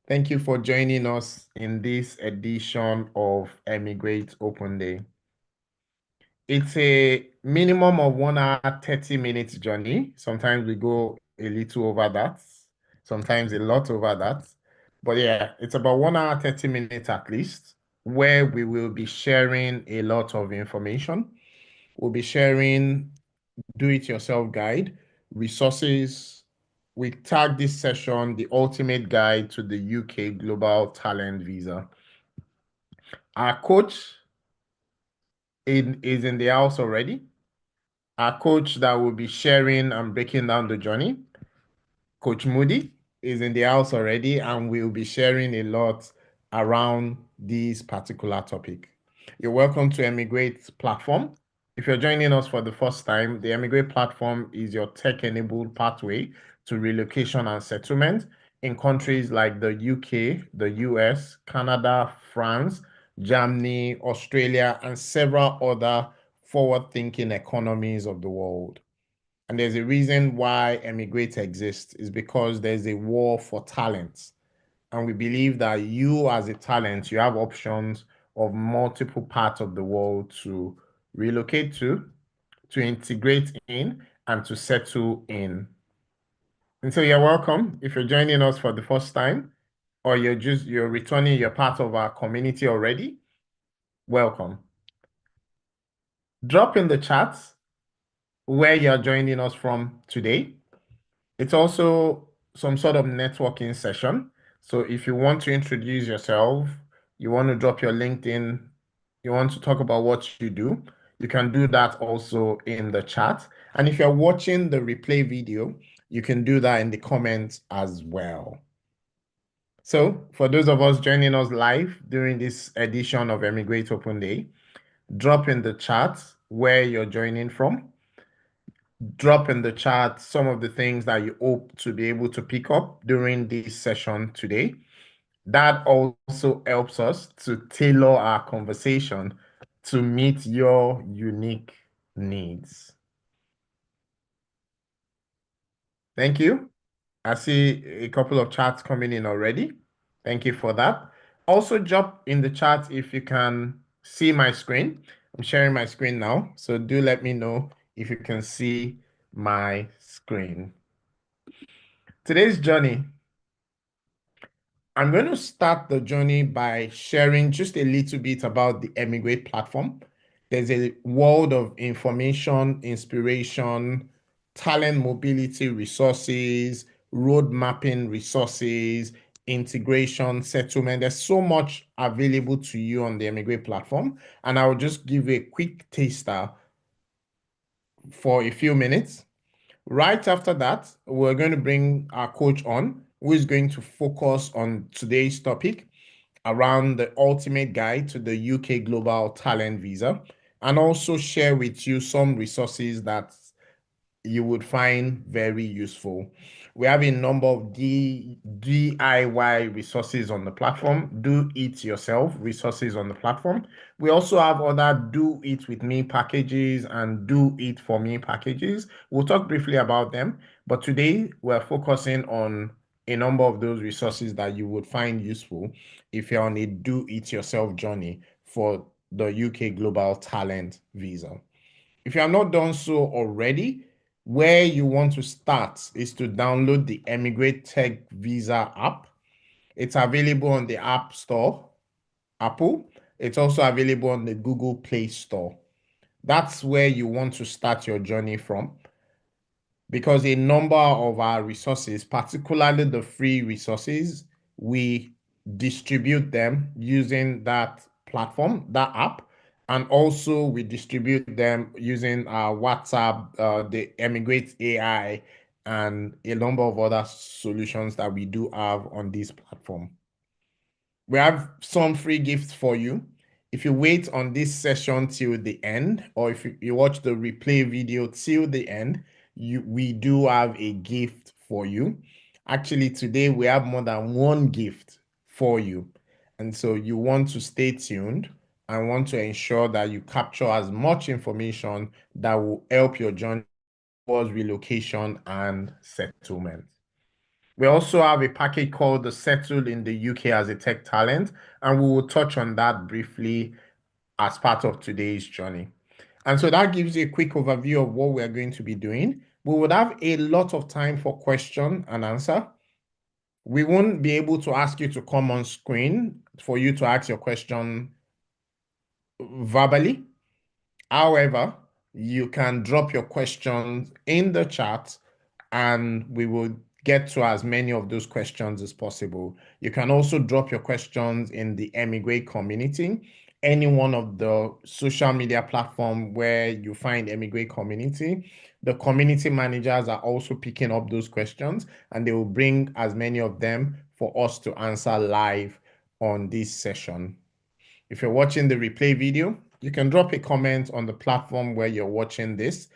Thank you for joining us in this edition of eMigr8 Open Day. It's a minimum of 1 hour, 30 minutes journey. Sometimes we go a little over that, sometimes a lot over that. But yeah, it's about 1 hour, 30 minutes at least, where we will be sharing a lot of information. We'll be sharing do-it-yourself guide, resources. We tag this session the ultimate guide to the UK Global Talent Visa. Our coach is in the house already. Our coach that will be sharing and breaking down the journey, Coach Moody, is in the house already and will be sharing a lot around this particular topic. You're welcome to eMigr8 platform. If you're joining us for the first time, the eMigr8 platform is your tech-enabled pathway to relocation and settlement in countries like the UK, the US, Canada, France, Germany, Australia, and several other forward-thinking economies of the world. And there's a reason why eMigr8 exists is because there's a war for talents. And we believe that you as a talent, you have options of multiple parts of the world to relocate to integrate in, and to settle in. And so you're welcome. If you're joining us for the first time, or you're returning, you're part of our community already, welcome. Drop in the chat where you're joining us from today. It's also some sort of networking session. So if you want to introduce yourself, you want to drop your LinkedIn, you want to talk about what you do, you can do that also in the chat. And if you're watching the replay video, you can do that in the comments as well. So for those of us joining us live during this edition of eMigr8 Open Day, drop in the chat where you're joining from. Drop in the chat some of the things that you hope to be able to pick up during this session today. That also helps us to tailor our conversation to meet your unique needs. Thank you. I see a couple of chats coming in already. Thank you for that. Also, drop in the chat if you can see my screen. I'm sharing my screen now, so do let me know if you can see my screen. Today's journey, I'm going to start the journey by sharing just a little bit about the eMigr8 platform. There's a world of information, inspiration, talent mobility resources, road mapping resources, integration, settlement. There's so much available to you on the eMigr8 platform. And I will just give you a quick taster for a few minutes. Right after that, we're going to bring our coach on, who is going to focus on today's topic around the ultimate guide to the UK Global Talent Visa, and also share with you some resources that you would find very useful. We have a number of DIY resources on the platform, do it yourself resources on the platform. We also have other do it with me packages and do it for me packages. We'll talk briefly about them, but today we're focusing on a number of those resources that you would find useful if you're on a do it yourself journey for the UK Global Talent Visa. If you have not done so already, where you want to start is to download the eMigr8 Tech Visa app. It's available on the App Store, Apple. It's also available on the Google Play Store. That's where you want to start your journey from, because a number of our resources, particularly the free resources, we distribute them using that platform, that app. And also we distribute them using our WhatsApp, the eMigr8 AI, and a number of other solutions that we do have on this platform. We have some free gifts for you. If you wait on this session till the end, or if you watch the replay video till the end, we do have a gift for you. Actually, today we have more than one gift for you. And so you want to stay tuned and want to ensure that you capture as much information that will help your journey towards relocation and settlement. We also have a package called the Settle in the UK as a Tech Talent, and we will touch on that briefly as part of today's journey. And so that gives you a quick overview of what we're going to be doing. We would have a lot of time for question and answer. We won't be able to ask you to come on screen for you to ask your question verbally. However, you can drop your questions in the chat and we will get to as many of those questions as possible. You can also drop your questions in the eMigr8 community, any one of the social media platform where you find eMigr8 community. The community managers are also picking up those questions and they will bring as many of them for us to answer live on this session. If you're watching the replay video, you can drop a comment on the platform where you're watching this.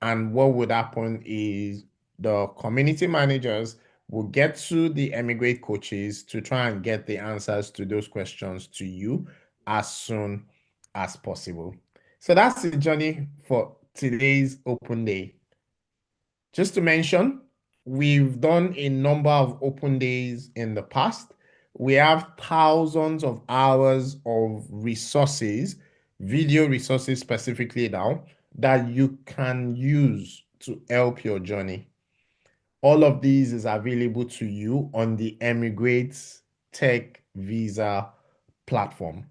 And what would happen is the community managers will get to the eMigr8 coaches to try and get the answers to those questions to you as soon as possible. So that's the journey for today's open day. Just to mention, we've done a number of open days in the past. We have thousands of hours of resources, video resources specifically now, that you can use to help your journey. All of these is available to you on the eMigr8 Tech Visa platform.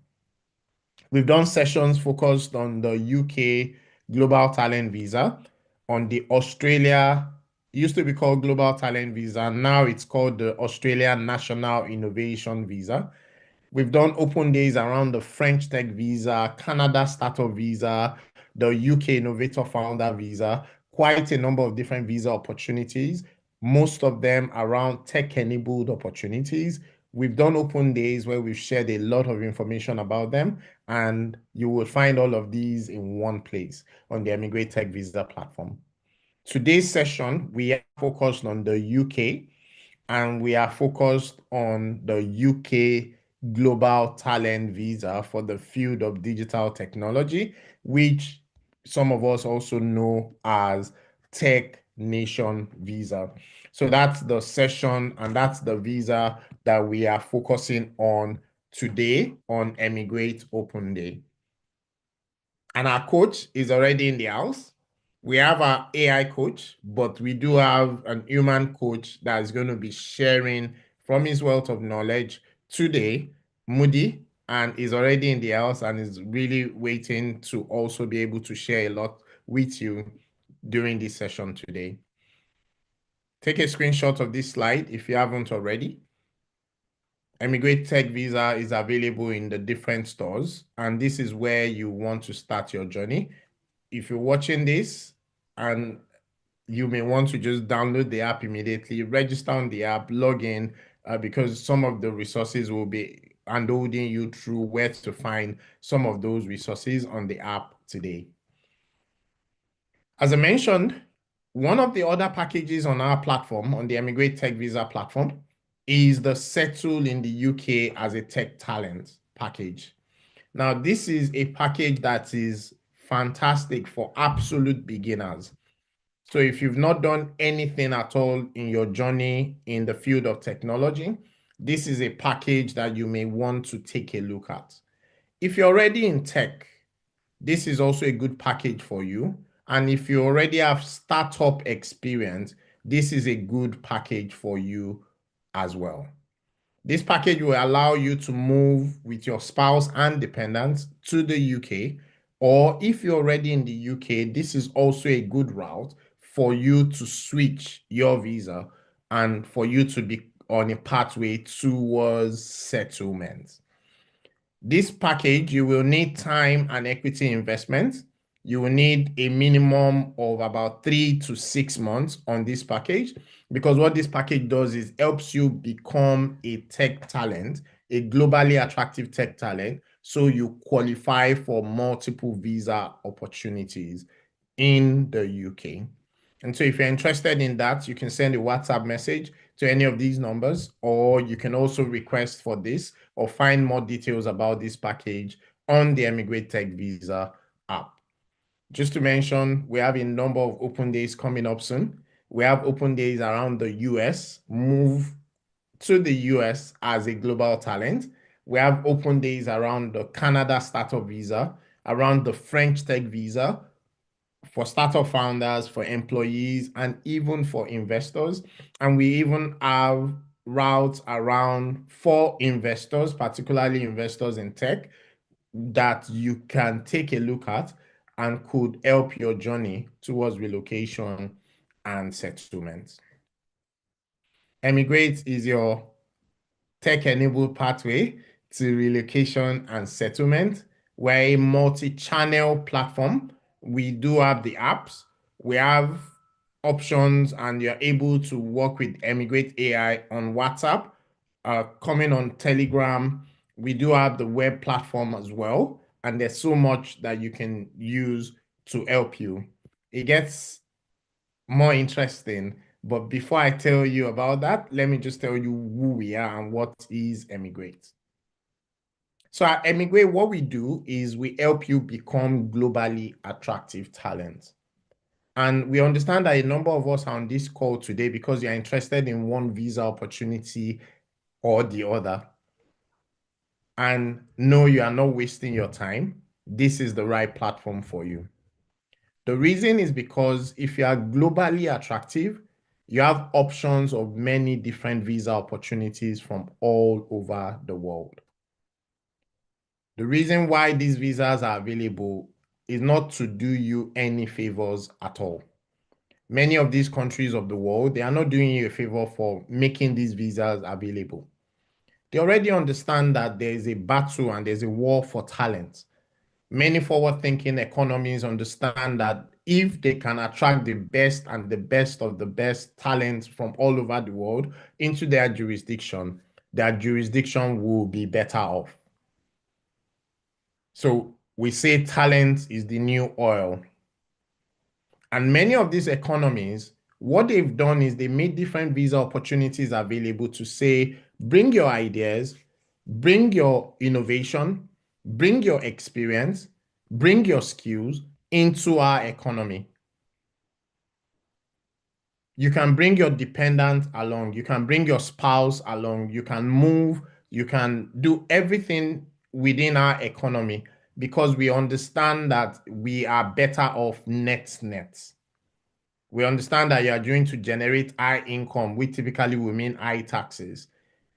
We've done sessions focused on the UK Global Talent Visa, on the Australia, used to be called Global Talent Visa, now it's called the Australia National Innovation Visa. We've done open days around the French Tech Visa, Canada Startup Visa, the UK Innovator Founder Visa, quite a number of different visa opportunities, most of them around tech-enabled opportunities. We've done open days where we've shared a lot of information about them, and you will find all of these in one place on the eMigr8 Tech Visa platform. Today's session, we are focused on the UK and we are focused on the UK Global Talent Visa for the field of digital technology, which some of us also know as Tech Nation Visa. So that's the session and that's the visa that we are focusing on today on eMigr8 Open Day. And our coach is already in the house. We have our AI coach, but we do have an human coach that is going to be sharing from his wealth of knowledge today, Moody, and is already in the house and is really waiting to also be able to share a lot with you during this session today. Take a screenshot of this slide if you haven't already. eMigr8 Tech Visa is available in the different stores, and this is where you want to start your journey. If you're watching this and you may want to just download the app immediately, register on the app, log in, because some of the resources will be handholding you through where to find some of those resources on the app today. As I mentioned, one of the other packages on our platform, on the eMigr8 Tech Visa platform, is the Settle in the UK as a Tech Talent package. Now, this is a package that is fantastic for absolute beginners. So if you've not done anything at all in your journey in the field of technology, this is a package that you may want to take a look at. If you're already in tech, this is also a good package for you. And if you already have startup experience, this is a good package for you as well. This package will allow you to move with your spouse and dependents to the UK, or if you're already in the UK, this is also a good route for you to switch your visa and for you to be on a pathway towards settlement. This package, you will need time and equity investment. You will need a minimum of about 3 to 6 months on this package, because what this package does is helps you become a tech talent, a globally attractive tech talent, so you qualify for multiple visa opportunities in the UK. And so if you're interested in that, you can send a WhatsApp message to any of these numbers, or you can also request for this or find more details about this package on the eMigr8 Tech Visa app. Just to mention, we have a number of open days coming up soon. We have open days around the US, move to the US as a global talent. We have open days around the Canada startup visa, around the French tech visa for startup founders, for employees, and even for investors. And we even have routes around for investors, particularly investors in tech, that you can take a look at and could help your journey towards relocation and settlement. eMigr8 is your tech-enabled pathway to relocation and settlement. We're a multi-channel platform. We do have the apps. We have options, and you're able to work with eMigr8 AI on WhatsApp, coming on Telegram. We do have the web platform as well, and there's so much that you can use to help you. It gets more interesting. But before I tell you about that, let me just tell you who we are and what is eMigr8. So at eMigr8, what we do is we help you become globally attractive talent. And we understand that a number of us are on this call today because you're interested in one visa opportunity or the other. And no, you are not wasting your time. This is the right platform for you. The reason is because if you are globally attractive, you have options of many different visa opportunities from all over the world. The reason why these visas are available is not to do you any favors at all. Many of these countries of the world, they are not doing you a favor for making these visas available. They already understand that there is a battle and there's a war for talent. Many forward-thinking economies understand that if they can attract the best and the best of the best talents from all over the world into their jurisdiction will be better off. So we say talent is the new oil. And many of these economies, what they've done is they made different visa opportunities available to say, bring your ideas, bring your innovation, bring your experience, bring your skills into our economy. You can bring your dependent along, you can bring your spouse along, you can move, you can do everything within our economy because we understand that we are better off net. We understand that you are going to generate high income, which typically will mean high taxes.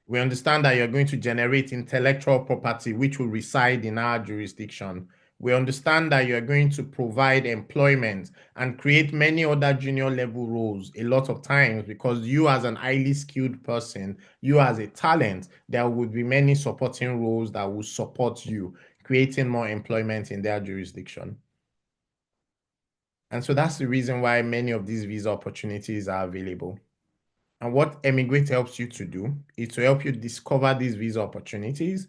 We understand that you're going to generate intellectual property, which will reside in our jurisdiction. We understand that you're going to provide employment and create many other junior level roles a lot of times because you as an highly skilled person, you as a talent, there would be many supporting roles that will support you, creating more employment in their jurisdiction. And so that's the reason why many of these visa opportunities are available. And what eMigr8 helps you to do is to help you discover these visa opportunities,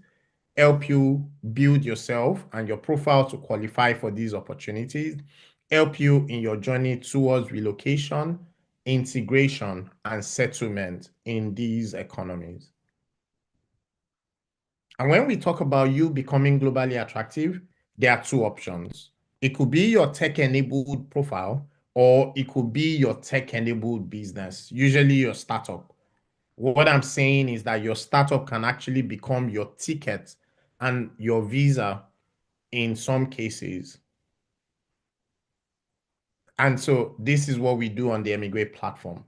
help you build yourself and your profile to qualify for these opportunities, help you in your journey towards relocation, integration, and settlement in these economies. And when we talk about you becoming globally attractive, there are two options. It could be your tech-enabled profile, or it could be your tech-enabled business, usually your startup. What I'm saying is that your startup can actually become your ticket and your visa in some cases. And so this is what we do on the eMigr8 platform.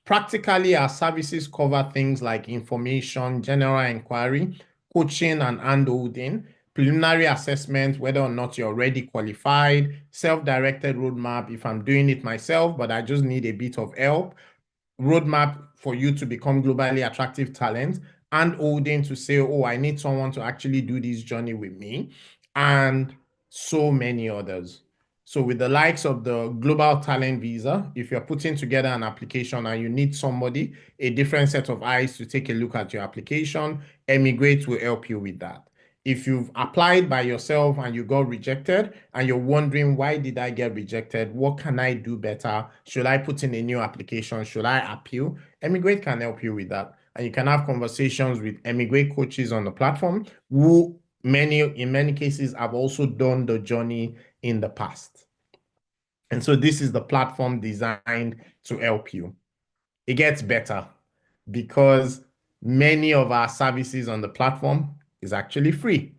Practically, our services cover things like information, general inquiry, coaching and handholding, preliminary assessment, whether or not you're already qualified, self-directed roadmap if I'm doing it myself, but I just need a bit of help, roadmap for you to become globally attractive talent, and holding to say, oh, I need someone to actually do this journey with me, and so many others. So with the likes of the Global Talent Visa, if you're putting together an application and you need somebody, a different set of eyes to take a look at your application, eMigr8 will help you with that. If you've applied by yourself and you got rejected and you're wondering, why did I get rejected? What can I do better? Should I put in a new application? Should I appeal? eMigr8 can help you with that. And you can have conversations with eMigr8 coaches on the platform who in many cases have also done the journey in the past. And so this is the platform designed to help you. It gets better because many of our services on the platform is actually free.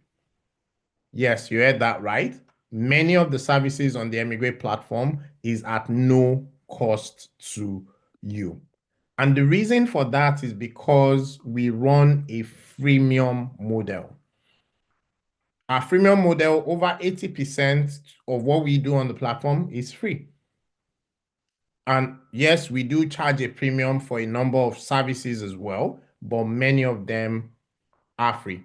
Yes, you heard that right. Many of the services on the eMigr8 platform is at no cost to you. And the reason for that is because we run a freemium model. Our freemium model, over 80% of what we do on the platform is free. And yes, we do charge a premium for a number of services as well, but many of them are free.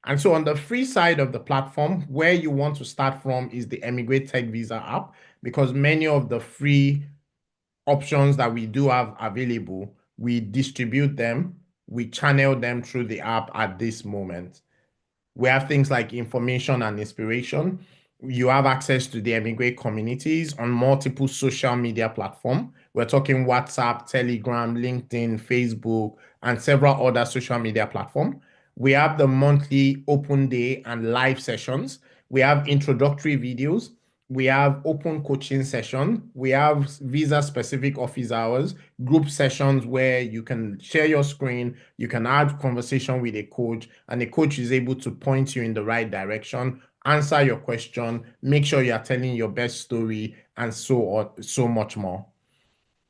And so on the free side of the platform, where you want to start from is the eMigr8 Tech Visa app, because many of the free options that we do have available, we distribute them, we channel them through the app at this moment. We have things like information and inspiration. You have access to the eMigr8 communities on multiple social media platforms. We're talking WhatsApp, Telegram, LinkedIn, Facebook, and several other social media platforms. We have the monthly open day and live sessions. We have introductory videos. We have open coaching session. We have visa specific office hours, group sessions where you can share your screen, you can have conversation with a coach, and the coach is able to point you in the right direction, answer your question, make sure you are telling your best story, and so on, so much more.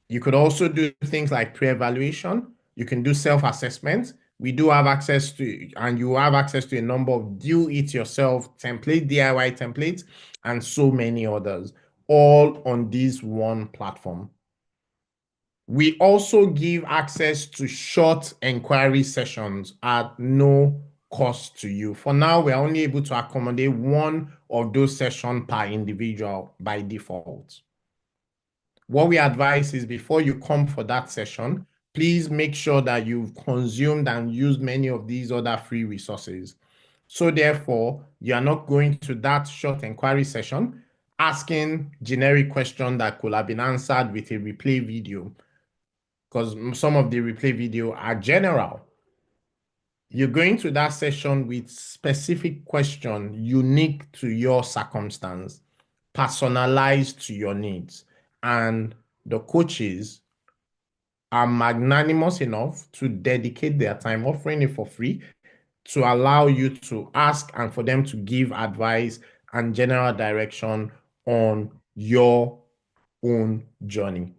You could also do things like pre-evaluation. You can do self-assessment. We do have access to, and you have access to a number of do-it-yourself template, DIY templates, and so many others, all on this one platform. We also give access to short inquiry sessions at no cost to you. For now, we're only able to accommodate one of those sessions per individual by default. What we advise is before you come for that session, please make sure that you've consumed and used many of these other free resources. So therefore, you are not going to that short inquiry session asking generic questions that could have been answered with a replay video, because some of the replay video are general. You're going to that session with specific question unique to your circumstance, personalized to your needs. And the coaches are magnanimous enough to dedicate their time offering it for free to allow you to ask and for them to give advice and general direction on your own journey.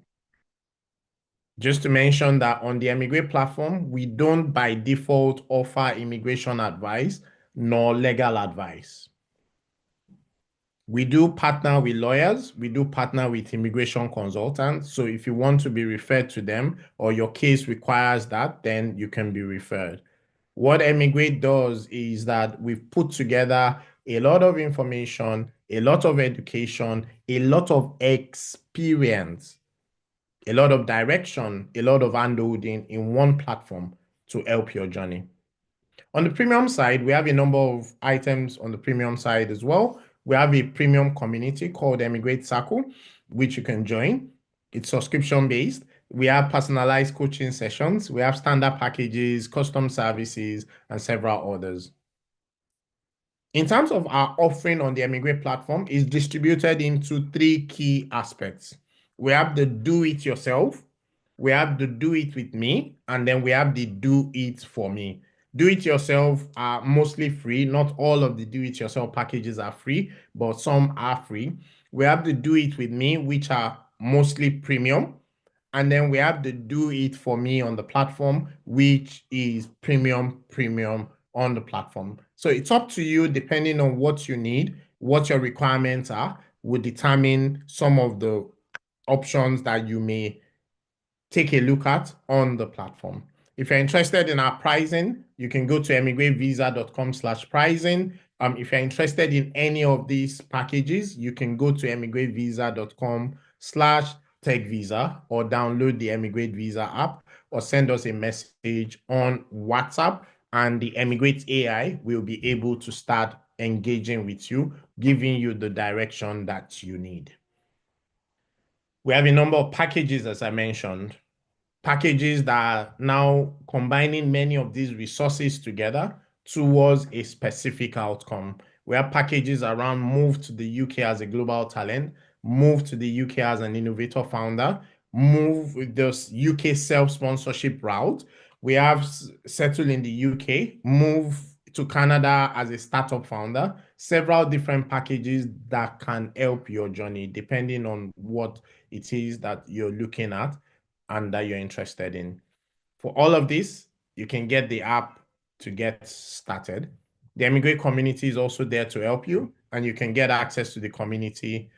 Just to mention that on the eMigr8 platform, we don't by default offer immigration advice nor legal advice. We do partner with lawyers. We do partner with immigration consultants. So if you want to be referred to them or your case requires that, then you can be referred. What eMigr8 does is that we've put together a lot of information, a lot of education, a lot of experience, a lot of direction, a lot of handholding in one platform to help your journey. On the premium side, we have a number of items on the premium side as well. We have a premium community called eMigr8 Circle, which you can join. It's subscription based. We have personalized coaching sessions. We have standard packages, custom services, and several others. In terms of our offering on the eMigr8 platform, is distributed into three key aspects. We have the do it yourself, we have the do it with me, and then we have the do it for me. Do it yourself are mostly free. Not all of the do it yourself packages are free, but some are free. We have the do it with me, which are mostly premium. And then we have the do it for me on the platform, which is premium on the platform. So it's up to you, depending on what you need, what your requirements are, will determine some of the options that you may take a look at on the platform. If you're interested in our pricing, you can go to emigratvisa.com/pricing. If you're interested in any of these packages, you can go to emigratvisa.com/techvisa or download the eMigr8 Visa app or send us a message on WhatsApp, and the eMigr8 AI will be able to start engaging with you, giving you the direction that you need. We have a number of packages, as I mentioned, packages that are now combining many of these resources together towards a specific outcome. We have packages around move to the UK as a global talent, move to the UK as an innovator founder, move with this UK self-sponsorship route. We have settled in the UK, move to Canada as a startup founder, several different packages that can help your journey depending on what it is that you're looking at and that you're interested in. For all of this, you can get the app to get started. The eMigr8 community is also there to help you, and you can get access to the community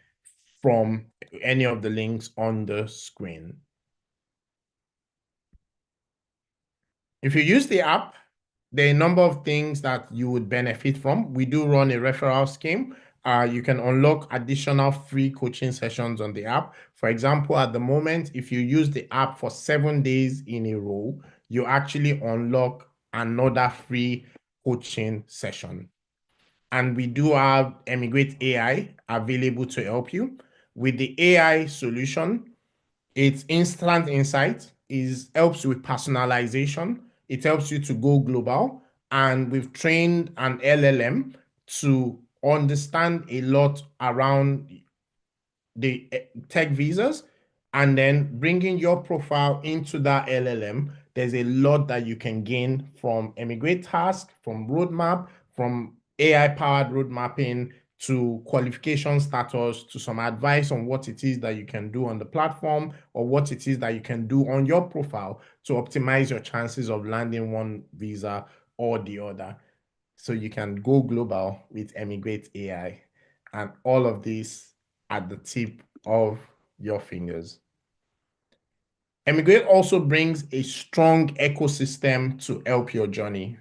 from any of the links on the screen. If you use the app, there are a number of things that you would benefit from. We do run a referral scheme. You can unlock additional free coaching sessions on the app. For example, at the moment, if you use the app for 7 days in a row, you actually unlock another free coaching session. And we do have eMigr8 AI available to help you. With the AI solution, it's instant insight, helps with personalization. It helps you to go global. And we've trained an LLM to understand a lot around the tech visas, and then bringing your profile into that LLM. There's a lot that you can gain from eMigr8 task, from roadmap, from AI-powered road mapping to qualification status, to some advice on what it is that you can do on the platform or what it is that you can do on your profile to optimize your chances of landing one visa or the other. So you can go global with eMigr8 AI, and all of this at the tip of your fingers. eMigr8 also brings a strong ecosystem to help your journey.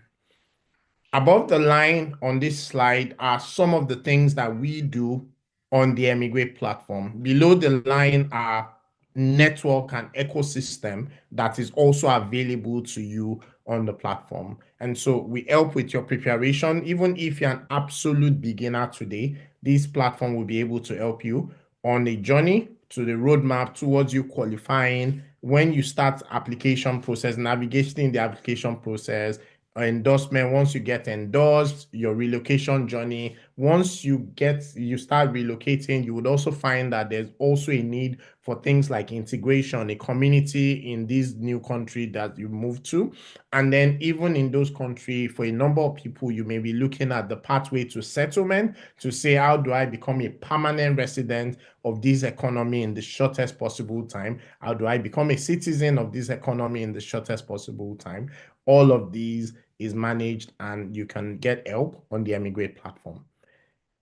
Above the line on this slide are some of the things that we do on the eMigr8 platform. Below the line are network and ecosystem that is also available to you on the platform. And so we help with your preparation. Even if you're an absolute beginner today, this platform will be able to help you on a journey to the roadmap towards you qualifying, when you start application process, navigating the application process, endorsement, once you get endorsed, your relocation journey. Once you start relocating, you would also find that there's also a need for things like integration, a community in this new country that you move to. And then even in those countries, for a number of people, you may be looking at the pathway to settlement to say, how do I become a permanent resident of this economy in the shortest possible time? How do I become a citizen of this economy in the shortest possible time? All of these is managed, and you can get help on the eMigr8 platform.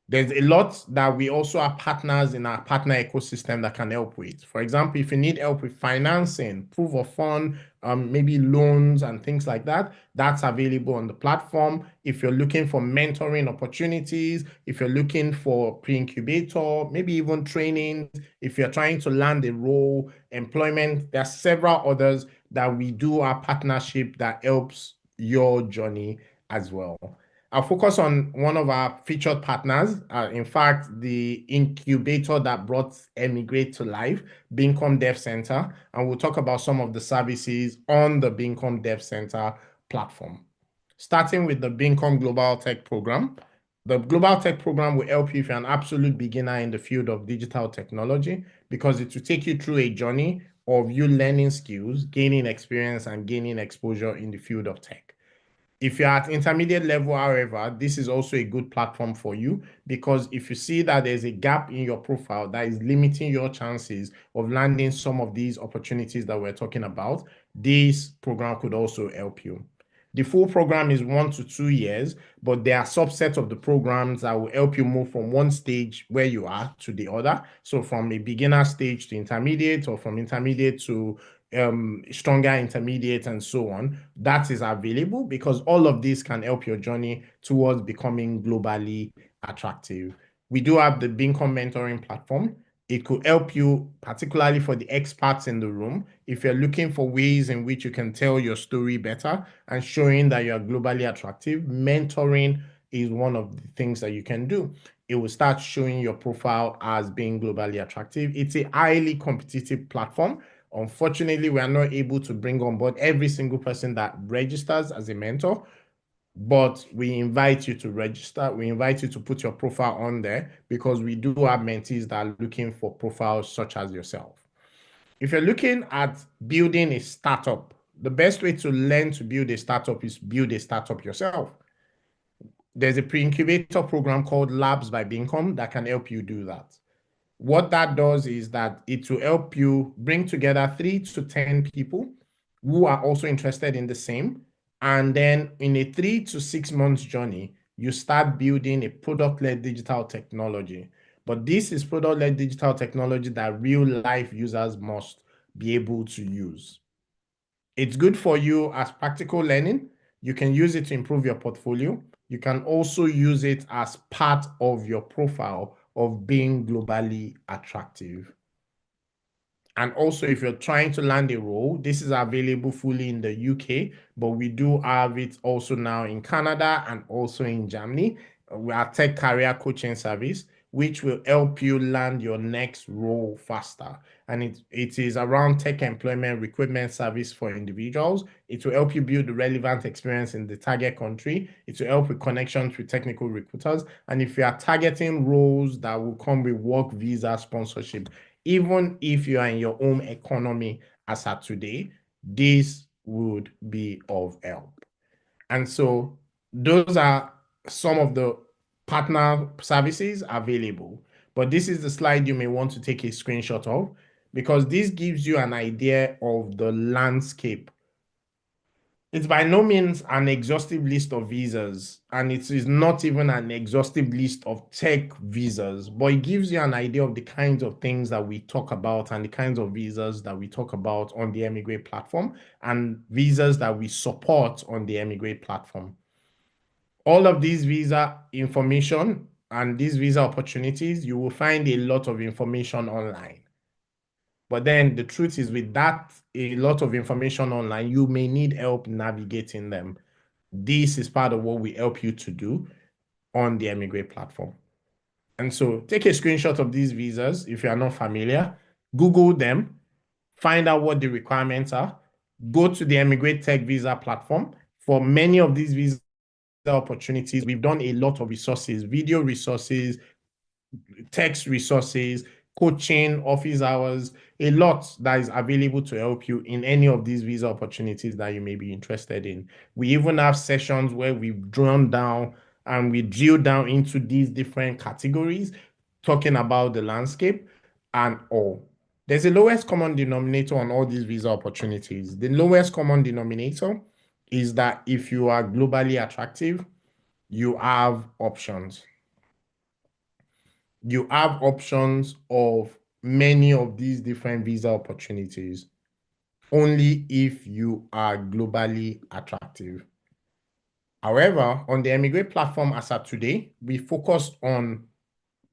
There's a lot that we also have partners in our partner ecosystem that can help with. For example, if you need help with financing, proof of fund, maybe loans and things like that, that's available on the platform. If you're looking for mentoring opportunities, if you're looking for pre-incubator, maybe even training, if you're trying to land a role, employment, there are several others that we do our partnership that helps your journey as well. I'll focus on one of our featured partners. In fact, the incubator that brought eMigr8 to life, Bincom Dev Center, and we'll talk about some of the services on the Bincom Dev Center platform. Starting with the Bincom Global Tech Program. The Global Tech Program will help you if you're an absolute beginner in the field of digital technology, because it will take you through a journey of you learning skills, gaining experience, and gaining exposure in the field of tech. If you're at intermediate level, however, this is also a good platform for you, because if you see that there's a gap in your profile that is limiting your chances of landing some of these opportunities that we're talking about, this program could also help you. The full program is 1 to 2 years, but there are subsets of the programs that will help you move from one stage where you are to the other. So from a beginner stage to intermediate, or from intermediate to stronger intermediate, and so on. That is available because all of this can help your journey towards becoming globally attractive. We do have the Bincom mentoring platform. It could help you, particularly for the experts in the room, if you're looking for ways in which you can tell your story better and showing that you're globally attractive. Mentoring is one of the things that you can do. It will start showing your profile as being globally attractive. It's a highly competitive platform. Unfortunately, we are not able to bring on board every single person that registers as a mentor. but we invite you to register. We invite you to put your profile on there because we do have mentees that are looking for profiles such as yourself. If you're looking at building a startup, the best way to learn to build a startup is build a startup yourself. There's a pre-incubator program called Labs by Bincom that can help you do that. What that does is that it will help you bring together 3 to 10 people who are also interested in the same. And then in a 3 to 6 months journey, you start building a product-led digital technology. But this is product-led digital technology that real life users must be able to use. It's good for you as practical learning. You can use it to improve your portfolio. You can also use it as part of your profile of being globally attractive. And also, if you're trying to land a role, this is available fully in the UK, but we do have it also now in Canada and also in Germany. We are tech career coaching service, which will help you land your next role faster. And it is around tech employment recruitment service for individuals. It will help you build the relevant experience in the target country. It will help with connections with technical recruiters. And if you are targeting roles that will come with work visa sponsorship, even if you are in your own economy as at today, this would be of help. And so those are some of the partner services available. But this is the slide you may want to take a screenshot of because this gives you an idea of the landscape. It's by no means an exhaustive list of visas, and it is not even an exhaustive list of tech visas, but it gives you an idea of the kinds of things that we talk about and the kinds of visas that we talk about on the eMigr8 platform and visas that we support on the eMigr8 platform. All of these visa information and these visa opportunities, you will find a lot of information online. But then the truth is, with that, a lot of information online, you may need help navigating them. This is part of what we help you to do on the eMigr8 platform. And so take a screenshot of these visas if you are not familiar, Google them, find out what the requirements are, go to the eMigr8 Tech Visa platform. For many of these visa opportunities, we've done a lot of resources, video resources, text resources, coaching, office hours, a lot that is available to help you in any of these visa opportunities that you may be interested in. We even have sessions where we've drawn down and we drill down into these different categories, talking about the landscape and all. There's a lowest common denominator on all these visa opportunities. The lowest common denominator is that if you are globally attractive, you have options. You have options of many of these different visa opportunities only if you are globally attractive. However, on the eMigr8 platform as of today, we focus on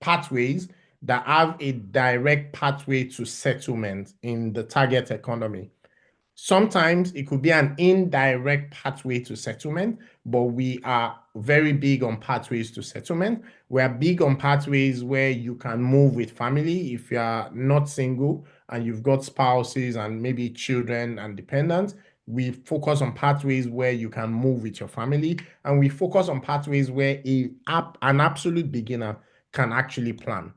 pathways that have a direct pathway to settlement in the target economy. Sometimes it could be an indirect pathway to settlement, but we are very big on pathways to settlement. We are big on pathways where you can move with family if you are not single and you've got spouses and maybe children and dependents. We focus on pathways where you can move with your family, and we focus on pathways where an absolute beginner can actually plan.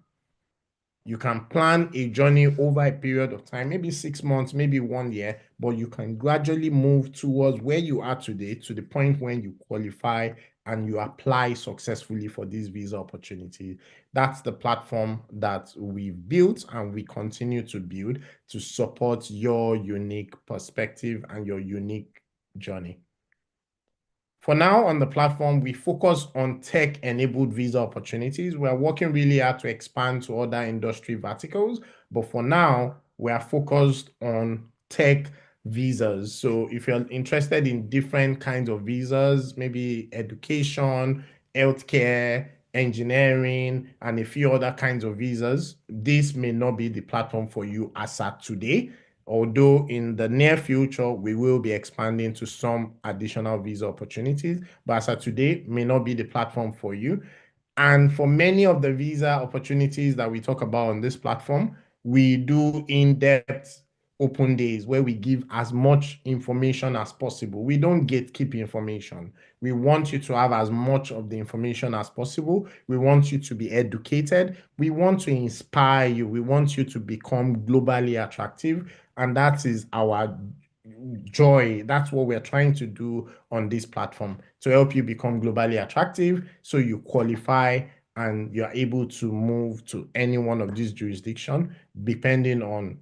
You can plan a journey over a period of time, maybe 6 months, maybe 1 year, but you can gradually move towards where you are today to the point when you qualify and you apply successfully for this visa opportunity. That's the platform that we've built and we continue to build to support your unique perspective and your unique journey. For now, on the platform, we focus on tech-enabled visa opportunities. We are working really hard to expand to other industry verticals, but for now, we are focused on tech visas. So if you're interested in different kinds of visas, maybe education, healthcare, engineering, and a few other kinds of visas, this may not be the platform for you as at today. Although in the near future, we will be expanding to some additional visa opportunities, but as of today, may not be the platform for you. And for many of the visa opportunities that we talk about on this platform, we do in-depth open days where we give as much information as possible. We don't gatekeep information. We want you to have as much of the information as possible. We want you to be educated. We want to inspire you. We want you to become globally attractive. And that is our joy. That's what we're trying to do on this platform to help you become globally attractive so you qualify and you're able to move to any one of these jurisdictions depending on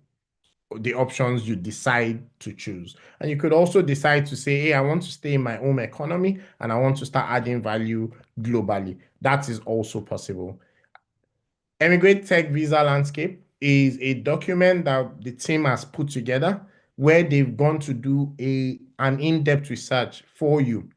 the options you decide to choose. And you could also decide to say, hey, I want to stay in my home economy and I want to start adding value globally. That is also possible. eMigr8 Tech Visa Landscape is a document that the team has put together where they've gone to do an in-depth research for you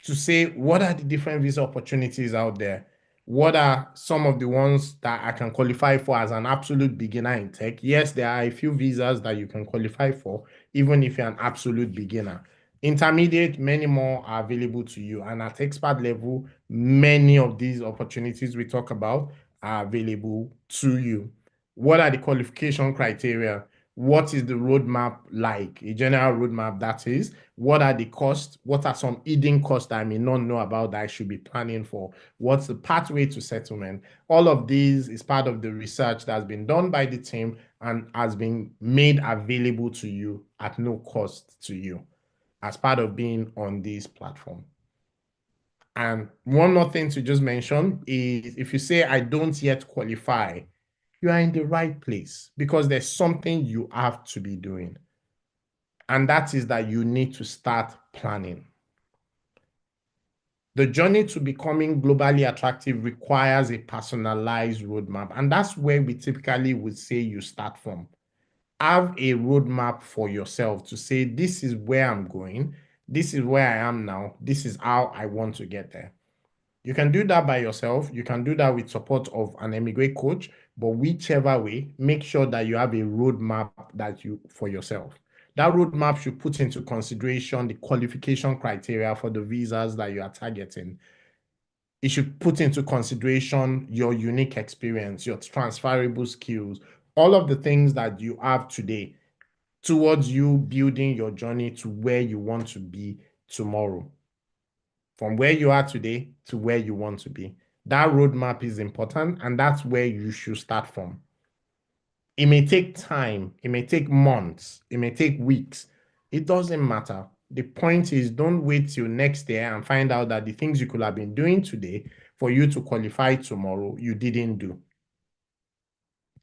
to say what are the different visa opportunities out there? What are some of the ones that I can qualify for as an absolute beginner in tech? Yes, there are a few visas that you can qualify for, even if you're an absolute beginner. Intermediate, many more are available to you. And at expert level, many of these opportunities we talk about are available to you. What are the qualification criteria? What is the roadmap like? A general roadmap, that is. What are the costs? What are some hidden costs that I may not know about that I should be planning for? What's the pathway to settlement? All of these is part of the research that's been done by the team and has been made available to you at no cost to you as part of being on this platform. And one more thing to just mention is if you say, I don't yet qualify, you are in the right place because there's something you have to be doing. And that is that you need to start planning. The journey to becoming globally attractive requires a personalized roadmap. And that's where we typically would say you start from. Have a roadmap for yourself to say, this is where I'm going. This is where I am now. This is how I want to get there. You can do that by yourself. You can do that with support of an eMigr8 coach, but whichever way, make sure that you have a roadmap for yourself. That roadmap should put into consideration the qualification criteria for the visas that you are targeting. It should put into consideration your unique experience, your transferable skills, all of the things that you have today towards you building your journey to where you want to be tomorrow. From where you are today to where you want to be. That roadmap is important, and that's where you should start from. It may take time, it may take months, it may take weeks. It doesn't matter. The point is, don't wait till next year and find out that the things you could have been doing today for you to qualify tomorrow, you didn't do.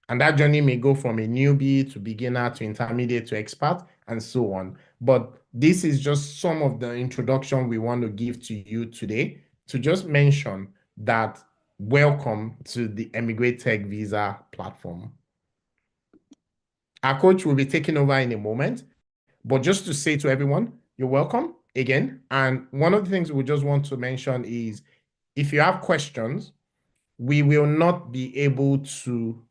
And that journey may go from a newbie to beginner to intermediate to expert and so on. But this is just some of the introduction we want to give to you today to just mention that welcome to the eMigr8 Tech Visa platform. Our coach will be taking over in a moment, but just to say to everyone, you're welcome again. And one of the things we just want to mention is if you have questions, we will not be able to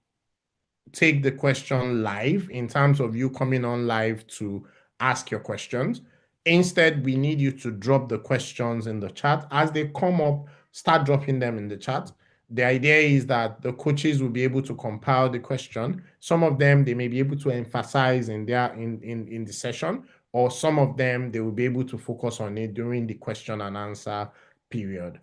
take the question live in terms of you coming on live to ask your questions. Instead, we need you to drop the questions in the chat. As they come up, start dropping them in the chat. The idea is that the coaches will be able to compile the question. Some of them, they may be able to emphasize in the session, or some of them, they will be able to focus on it during the question and answer period.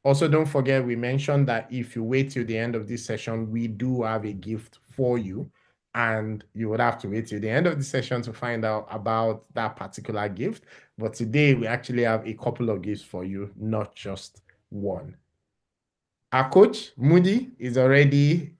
Also, don't forget, we mentioned that if you wait till the end of this session, we do have a gift for you. And you would have to wait till the end of the session to find out about that particular gift. But today, we actually have a couple of gifts for you, not just one. Our coach, Moody, is already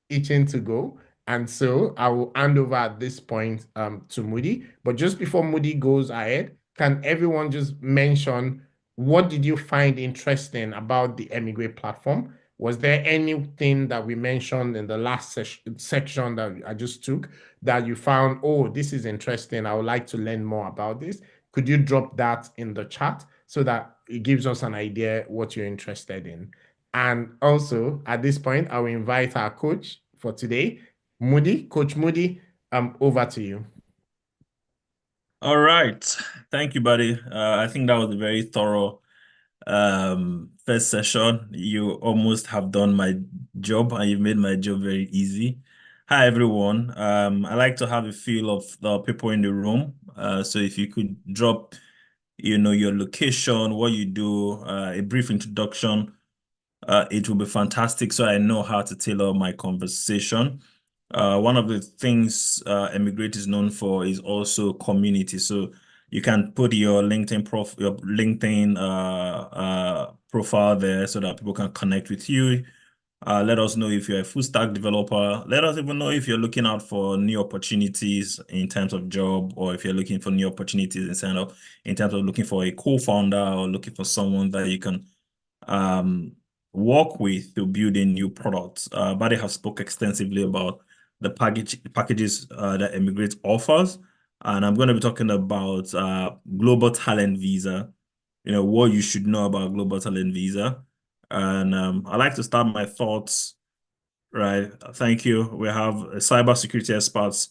itching to go. And so I will hand over at this point to Moody. But just before Moody goes ahead, can everyone just mention what did you find interesting about the eMigr8 platform? Was there anything that we mentioned in the last section that I just took that you found, oh, this is interesting, I would like to learn more about this? Could you drop that in the chat so that it gives us an idea what you're interested in? And also, at this point, I will invite our coach for today, Moody. Coach Moody, over to you. All right. Thank you, buddy. I think that was a very thorough first session. You almost have done my job and you've made my job very easy. Hi everyone. I like to have a feel of the people in the room. So if you could drop, your location, what you do, a brief introduction, it will be fantastic. So I know how to tailor my conversation. One of the things eMigr8 is known for is also community. So you can put your LinkedIn profile there so that people can connect with you. Let us know if you're a full stack developer. Let us even know if you're looking out for new opportunities in terms of job, or if you're looking for new opportunities in terms of looking for a co-founder or looking for someone that you can um, work with to build a new product. But they have spoke extensively about the packages that eMigr8 offers, and I'm going to be talking about global talent visa. What you should know about global talent visa, and I like to start my thoughts. Right, thank you. We have a cybersecurity experts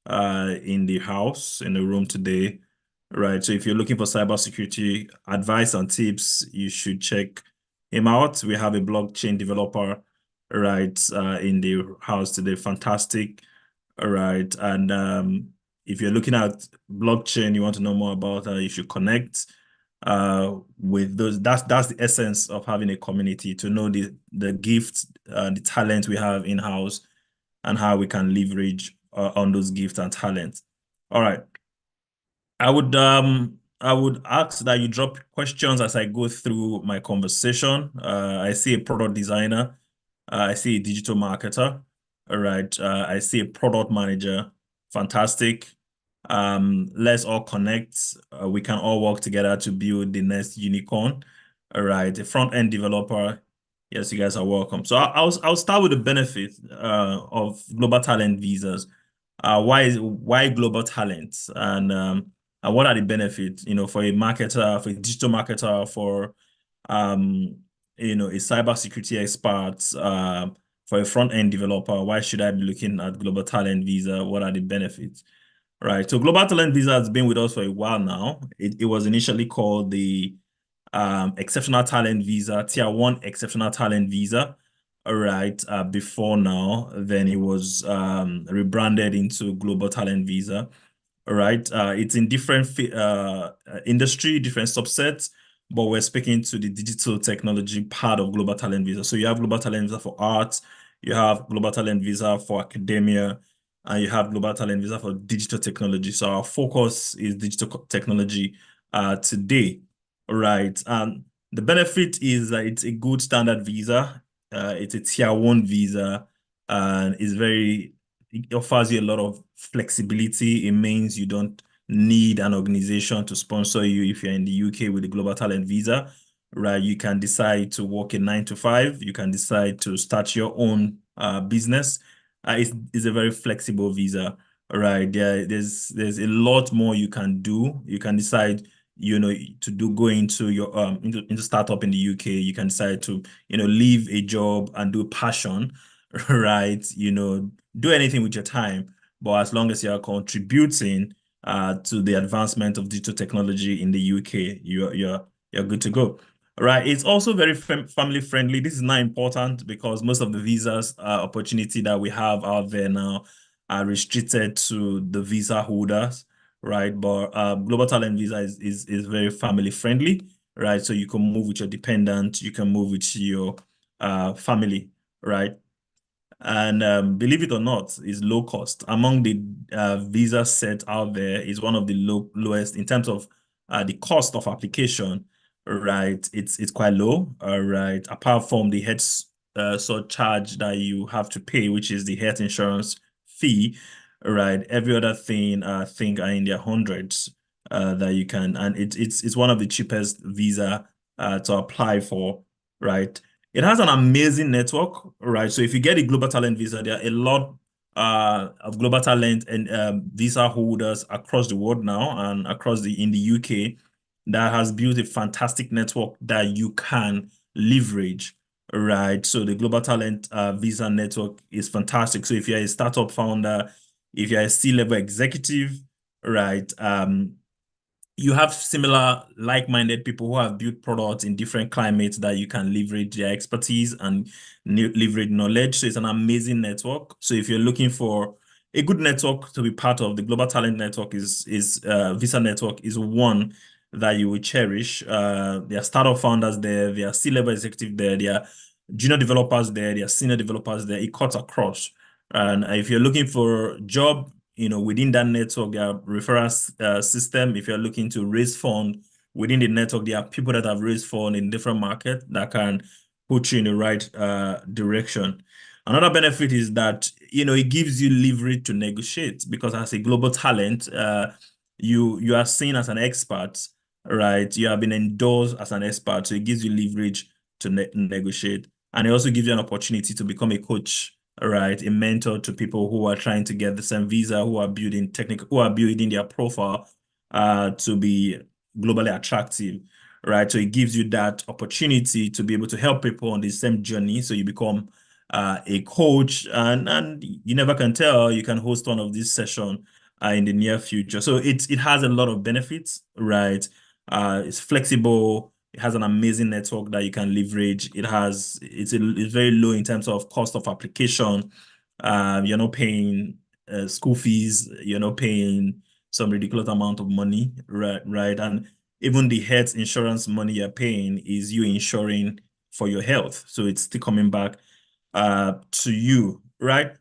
in the house, in the room today. Right. So if you're looking for cybersecurity advice and tips, you should check him out. We have a blockchain developer, right, in the house today. Fantastic. All right. And if you're looking at blockchain, you want to know more about you should connect with those. That's the essence of having a community, to know the gifts, the talent we have in-house and how we can leverage on those gifts and talents. All right. I would ask that you drop questions as I go through my conversation. I see a product designer. I see a digital marketer. All right. I see a product manager. Fantastic. Let's all connect. We can all work together to build the next unicorn. All right. A front-end developer. Yes, you guys are welcome. So I'll start with the benefit of global talent visas. Why global talents, and what are the benefits, for a marketer, for a digital marketer, for um, a cybersecurity expert, for a front-end developer? Why should I be looking at global talent visa? What are the benefits? Right. So global talent visa has been with us for a while now. It was initially called the exceptional talent visa, tier one exceptional talent visa. All right. Before now, then it was rebranded into global talent visa. All right. It's in different industry, different subsets, but we're speaking to the digital technology part of global talent visa. So you have global talent visa for arts, you have global talent visa for academia, and you have global talent visa for digital technology. So our focus is digital technology today. All right. The benefit is that it's a good standard visa. It's a tier one visa, and it offers you a lot of flexibility. It means you don't need an organization to sponsor you if you're in the UK with a global talent visa, right? You can decide to work a 9 to 5. You can decide to start your own business. It's a very flexible visa, right? There's a lot more you can do. You can decide, to go into your into startup in the UK. You can decide to, leave a job and do passion, right? Do anything with your time, but as long as you are contributing to the advancement of digital technology in the UK, you're good to go. All right. It's also very family friendly. This is not important because most of the visas opportunity that we have out there now are restricted to the visa holders, right? But global talent visa is very family friendly, right? So you can move with your dependent, you can move with your family, right? And believe it or not, is low cost. Among the visa set out there, is one of the lowest in terms of the cost of application, right? It's quite low, right? Apart from the health surcharge that you have to pay, which is the health insurance fee, right? Every other thing, I think, are in their hundreds that you can, and it's one of the cheapest visa to apply for, right? It has an amazing network, right? So if you get a global talent visa, there are a lot of global talent and visa holders across the world now and across in the UK that has built a fantastic network that you can leverage, right? So the global talent visa network is fantastic. So if you're a startup founder, if you're a C-level executive, right, you have similar like-minded people who have built products in different climates that you can leverage their expertise and leverage knowledge. So it's an amazing network. So if you're looking for a good network to be part of, the Global Talent Network is Visa Network is one that you will cherish. There are startup founders there, there are C-level executives there, there are junior developers there, there are senior developers there. It cuts across. And if you're looking for job, within that network, there are referral system. If you're looking to raise fund within the network, there are people that have raised fund in different markets that can put you in the right direction. Another benefit is that, it gives you leverage to negotiate because as a global talent, you are seen as an expert, right? You have been endorsed as an expert, so it gives you leverage to negotiate. And it also gives you an opportunity to become a coach, right? A mentor to people who are trying to get the same visa, who are building their profile to be globally attractive, right? So it gives you that opportunity to be able to help people on the same journey. So you become a coach, and you never can tell, you can host one of these sessions in the near future. So it has a lot of benefits, right? It's flexible. It has an amazing network that you can leverage. It's very low in terms of cost of application. You're not paying school fees. You're not paying some ridiculous amount of money, right? Right, and even the health insurance money you're paying is you insuring for your health, so it's still coming back to you, right?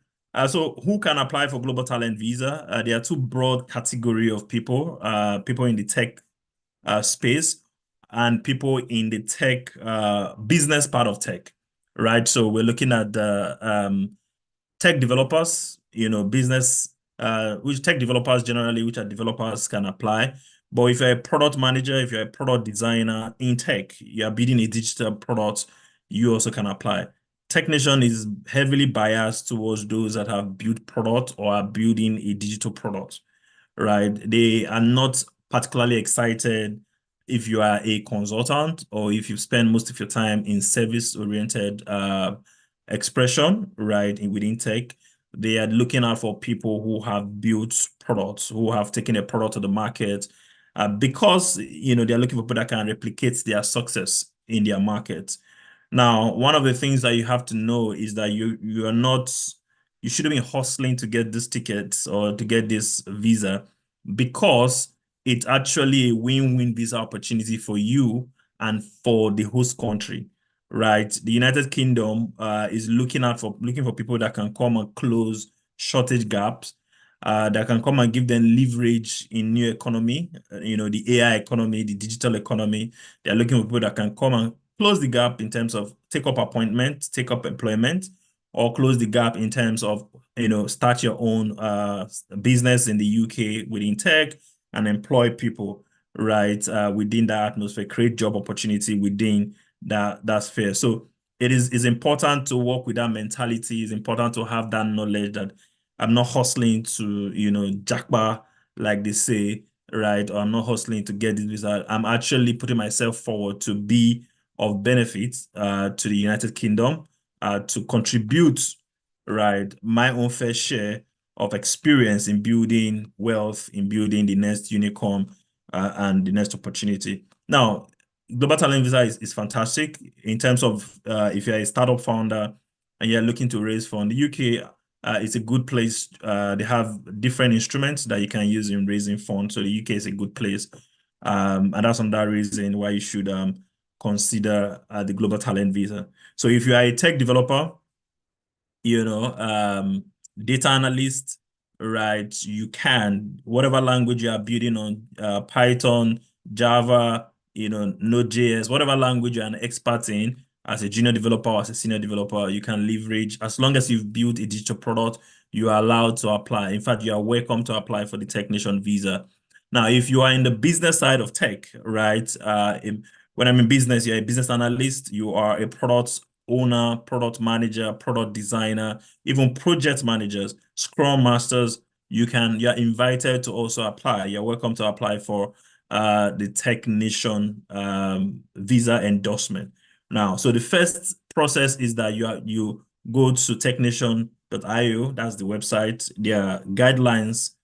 So who can apply for Global Talent Visa? There are two broad category of people, people in the tech space and people in the tech business part of tech, right? So we're looking at the tech developers, business, which tech developers generally, which are developers can apply. But if you're a product manager, if you're a product designer in tech, you're building a digital product, you also can apply. Technician is heavily biased towards those that have built product or are building a digital product, right? They are not particularly excited if you are a consultant or if you spend most of your time in service-oriented expression, right, within tech. They are looking out for people who have built products, who have taken a product to the market, because they're looking for people that can replicate their success in their market. Now, one of the things that you have to know is that you shouldn't be hustling to get this ticket or to get this visa because it's actually a win-win visa opportunity for you and for the host country, right? The United Kingdom is looking for people that can come and close shortage gaps, that can come and give them leverage in new economy, the AI economy, the digital economy. They're looking for people that can come and close the gap in terms of take up appointment, take up employment, or close the gap in terms of, start your own business in the UK within tech and employ people, right, within that atmosphere, create job opportunity within that sphere. So it's important to work with that mentality. It's important to have that knowledge that I'm not hustling to, jackpot, like they say, right? Or I'm not hustling to get this visa. I'm actually putting myself forward to be of benefit to the United Kingdom, to contribute, right, my own fair share of experience in building wealth, in building the next unicorn and the next opportunity. Now, Global Talent Visa is fantastic in terms of if you're a startup founder and you're looking to raise funds. The UK it's a good place. They have different instruments that you can use in raising funds. So the UK is a good place. And that's another reason why you should consider the Global Talent Visa. So if you are a tech developer, you know, um, data analyst, right? You can, whatever language you are building on, Python, Java, Node.js, whatever language you're an expert in, as a junior developer or as a senior developer, you can leverage, as long as you've built a digital product, you are allowed to apply. In fact, you are welcome to apply for the technician visa. Now, if you are in the business side of tech, right? When I'm in business, you're a business analyst, you are a product owner, product manager, product designer, even project managers, scrum masters, you're invited to also apply. You're welcome to apply for the technician visa endorsement. Now, so the first process is that you go to technician.io, that's the website. There are guidelines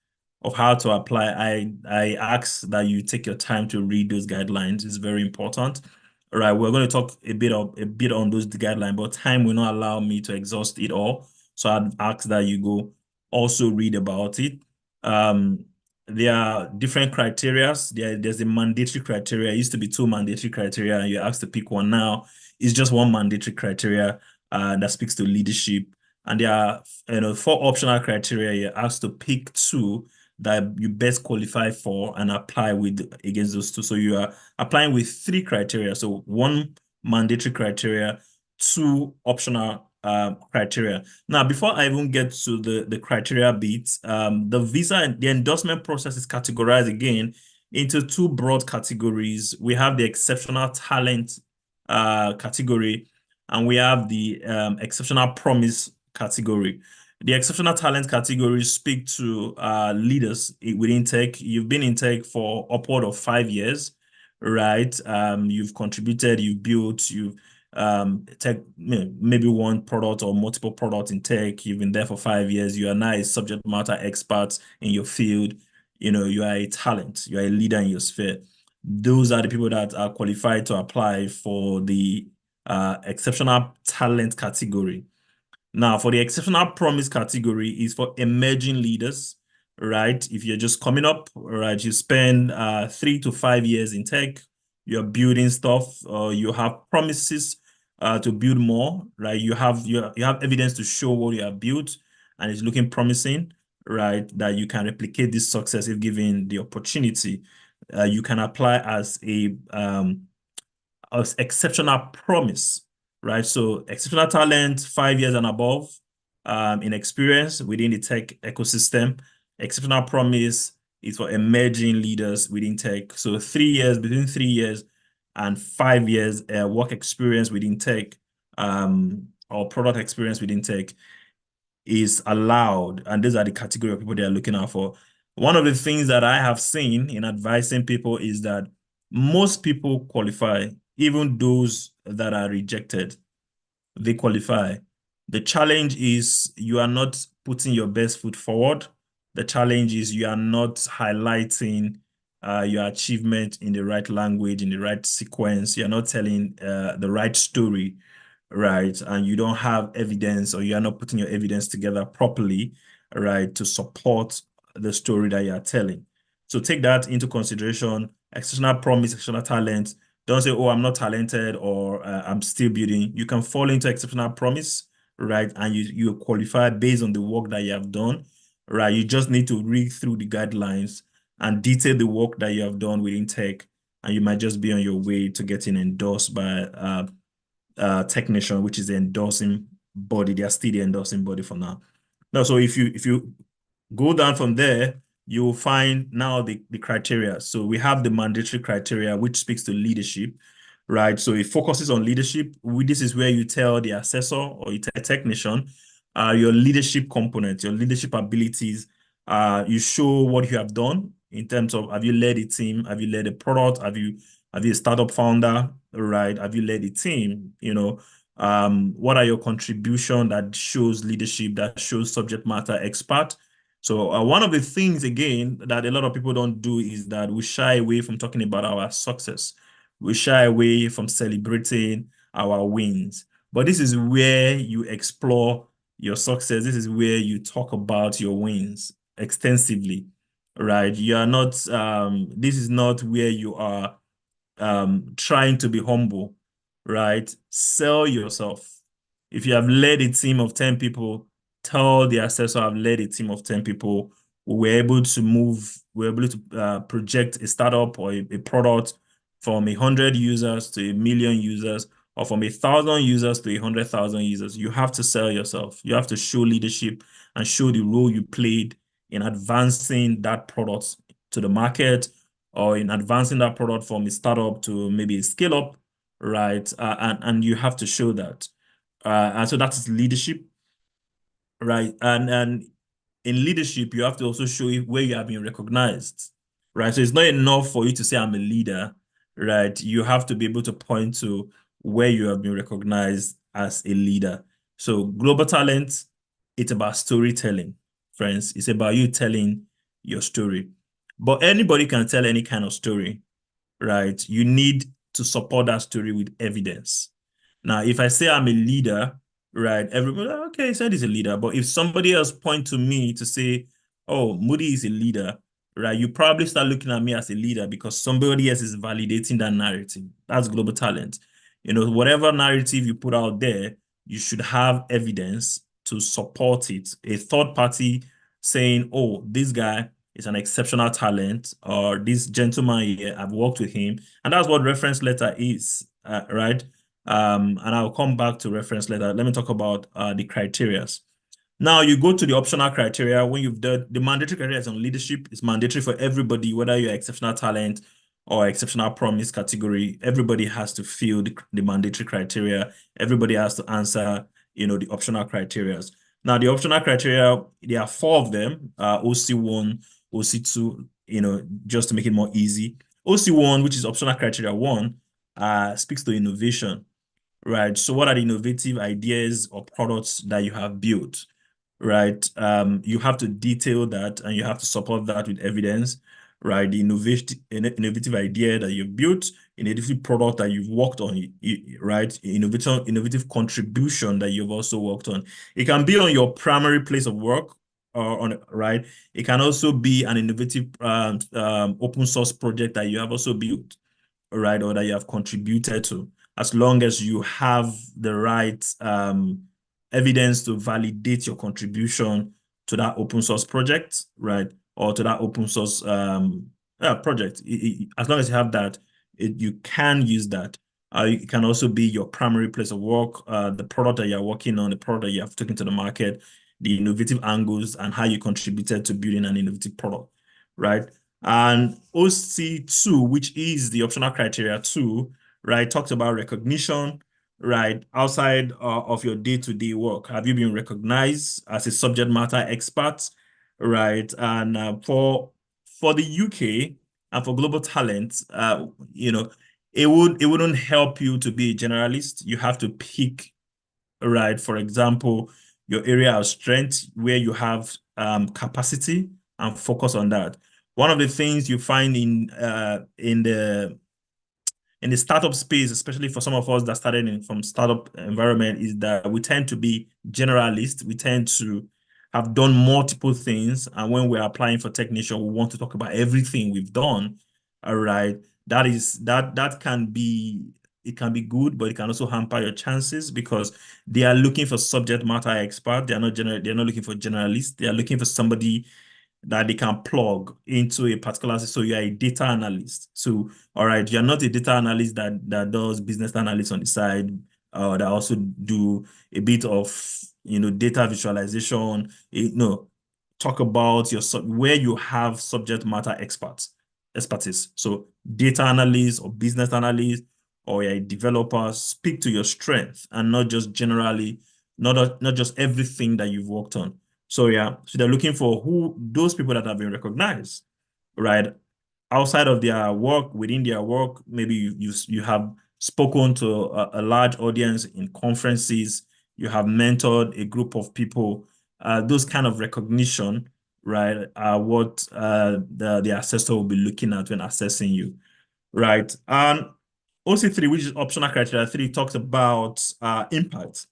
of how to apply, I ask that you take your time to read those guidelines. It's very important. All right, we're going to talk a bit on those guidelines, but time will not allow me to exhaust it all. So I'd ask that you go also read about it. Um, there are different criteria. There's a mandatory criteria. It used to be two mandatory criteria, and you're asked to pick one. Now it's just one mandatory criteria that speaks to leadership. And there are four optional criteria. You're asked to pick two that you best qualify for and apply with against those two. So you are applying with three criteria. So one mandatory criteria, two optional criteria. Now, before I even get to the criteria bit, the visa and the endorsement process is categorized again into two broad categories. We have the exceptional talent category, and we have the exceptional promise category. The exceptional talent category speak to leaders within tech. You've been in tech for upward of 5 years, right? You've contributed, you've built, you've tech, maybe one product or multiple products in tech. You've been there for 5 years. You are now a subject matter expert in your field. You are a talent. You are a leader in your sphere. Those are the people that are qualified to apply for the exceptional talent category. Now, for the exceptional promise category is for emerging leaders, right? If you're just coming up, right, you spend 3 to 5 years in tech, you're building stuff, you have promises to build more, right? You have evidence to show what you have built, and it's looking promising, right? That you can replicate this success if given the opportunity. You can apply as exceptional promise, right? So exceptional talent, 5 years and above in experience within the tech ecosystem. Exceptional promise is for emerging leaders within tech. So 3 years, between 3 years and 5 years work experience within tech or product experience within tech is allowed. And these are the category of people they are looking out for. One of the things that I have seen in advising people is that most people qualify, even those that are rejected, they qualify. The challenge is you are not putting your best foot forward. The challenge is you are not highlighting your achievement in the right language, in the right sequence. You're not telling the right story, right? And you don't have evidence, or you are not putting your evidence together properly, right, to support the story that you are telling. So take that into consideration. Exceptional promise, exceptional talent. Don't say, oh, I'm not talented, or I'm still building. You can fall into exceptional promise, right? And you qualify based on the work that you have done, right? You just need to read through the guidelines and detail the work that you have done within tech, and you might just be on your way to getting endorsed by technician, which is the endorsing body. They are still the endorsing body for now. Now, so if you go down from there, you will find now the criteria. So we have the mandatory criteria, which speaks to leadership, right? So it focuses on leadership. This is where you tell the assessor or you tell a technician your leadership component, your leadership abilities. You show what you have done in terms of, have you led a team? Have you led a product? Have you a startup founder, right? Have you led a team? What are your contribution that shows leadership, that shows subject matter expert? So one of the things, again, that a lot of people don't do is that we shy away from talking about our success. We shy away from celebrating our wins. But this is where you explore your success. This is where you talk about your wins extensively, right? You are not, this is not where you are trying to be humble, right? Sell yourself. If you have led a team of 10 people, tell the assessor I've led a team of 10 people. We're able to project a startup or a product from 100 users to 1 million users, or from 1,000 users to 100,000 users. You have to sell yourself. You have to show leadership and show the role you played in advancing that product to the market, or in advancing that product from a startup to maybe a scale up, right? And you have to show that. And so that's leadership, right? And in leadership, you have to also show where you have been recognized, right? So it's not enough for you to say I'm a leader, right? You have to be able to point to where you have been recognized as a leader. So global talent, it's about storytelling, friends. It's about you telling your story. But anybody can tell any kind of story, right? You need to support that story with evidence. Now, if I say I'm a leader, right, everybody, okay, he said he's a leader. But if somebody else point to me to say, oh, Moody is a leader, right, you probably start looking at me as a leader because somebody else is validating that narrative. That's global talent. Whatever narrative you put out there, you should have evidence to support it. A third party saying, oh, this guy is an exceptional talent, or this gentleman here, I've worked with him. And that's what reference letter is, right? And I'll come back to reference letter. Let me talk about the criteria. Now you go to the optional criteria. When you've done the mandatory criteria is on leadership, it's mandatory for everybody, whether you're exceptional talent or exceptional promise category. Everybody has to fill the mandatory criteria. Everybody has to answer, the optional criteria. Now the optional criteria, there are four of them: OC1, OC2, just to make it more easy. OC1, which is optional criteria one, speaks to innovation, right? So what are the innovative ideas or products that you have built, right? You have to detail that and you have to support that with evidence, right? The innovative idea that you've built, innovative product that you've worked on, right? Innovative contribution that you've also worked on. It can be on your primary place of work or right? It can also be an innovative open source project that you have also built, right? Or that you have contributed to, as long as you have the right evidence to validate your contribution to that open source project, right? Or to that open source project. As long as you have that, you can use that. It can also be your primary place of work, the product that you're working on, the product that you have taken to the market, the innovative angles, and how you contributed to building an innovative product, right? And OC2, which is the optional criteria 2, right, talks about recognition, right, outside of your day-to-day work. Have you been recognized as a subject matter expert, right? And for the UK and for global talent, it wouldn't help you to be a generalist. You have to pick, right, for example, your area of strength where you have capacity and focus on that. One of the things you find in the startup space, especially for some of us that started from startup environment, is that we tend to be generalists. We tend to have done multiple things, and when we're applying for technician, we want to talk about everything we've done. All right, that can be, it can be good, but it can also hamper your chances because they are looking for subject matter expert. They're not looking for generalists. They are looking for somebody that they can plug into a particular. So you're a data analyst. So, all right, you're not a data analyst that does business analysis on the side, that also do a bit of, data visualization. No, talk about where you have subject matter expertise. So data analyst or business analyst or a developer, speak to your strength and not just generally, not just everything that you've worked on. So yeah, so they're looking for those people that have been recognized, right? Outside of their work, within their work, maybe you have spoken to a large audience in conferences, you have mentored a group of people. Those kind of recognition, right, are what the assessor will be looking at when assessing you, right? And OC3, which is optional criteria 3, talks about impact.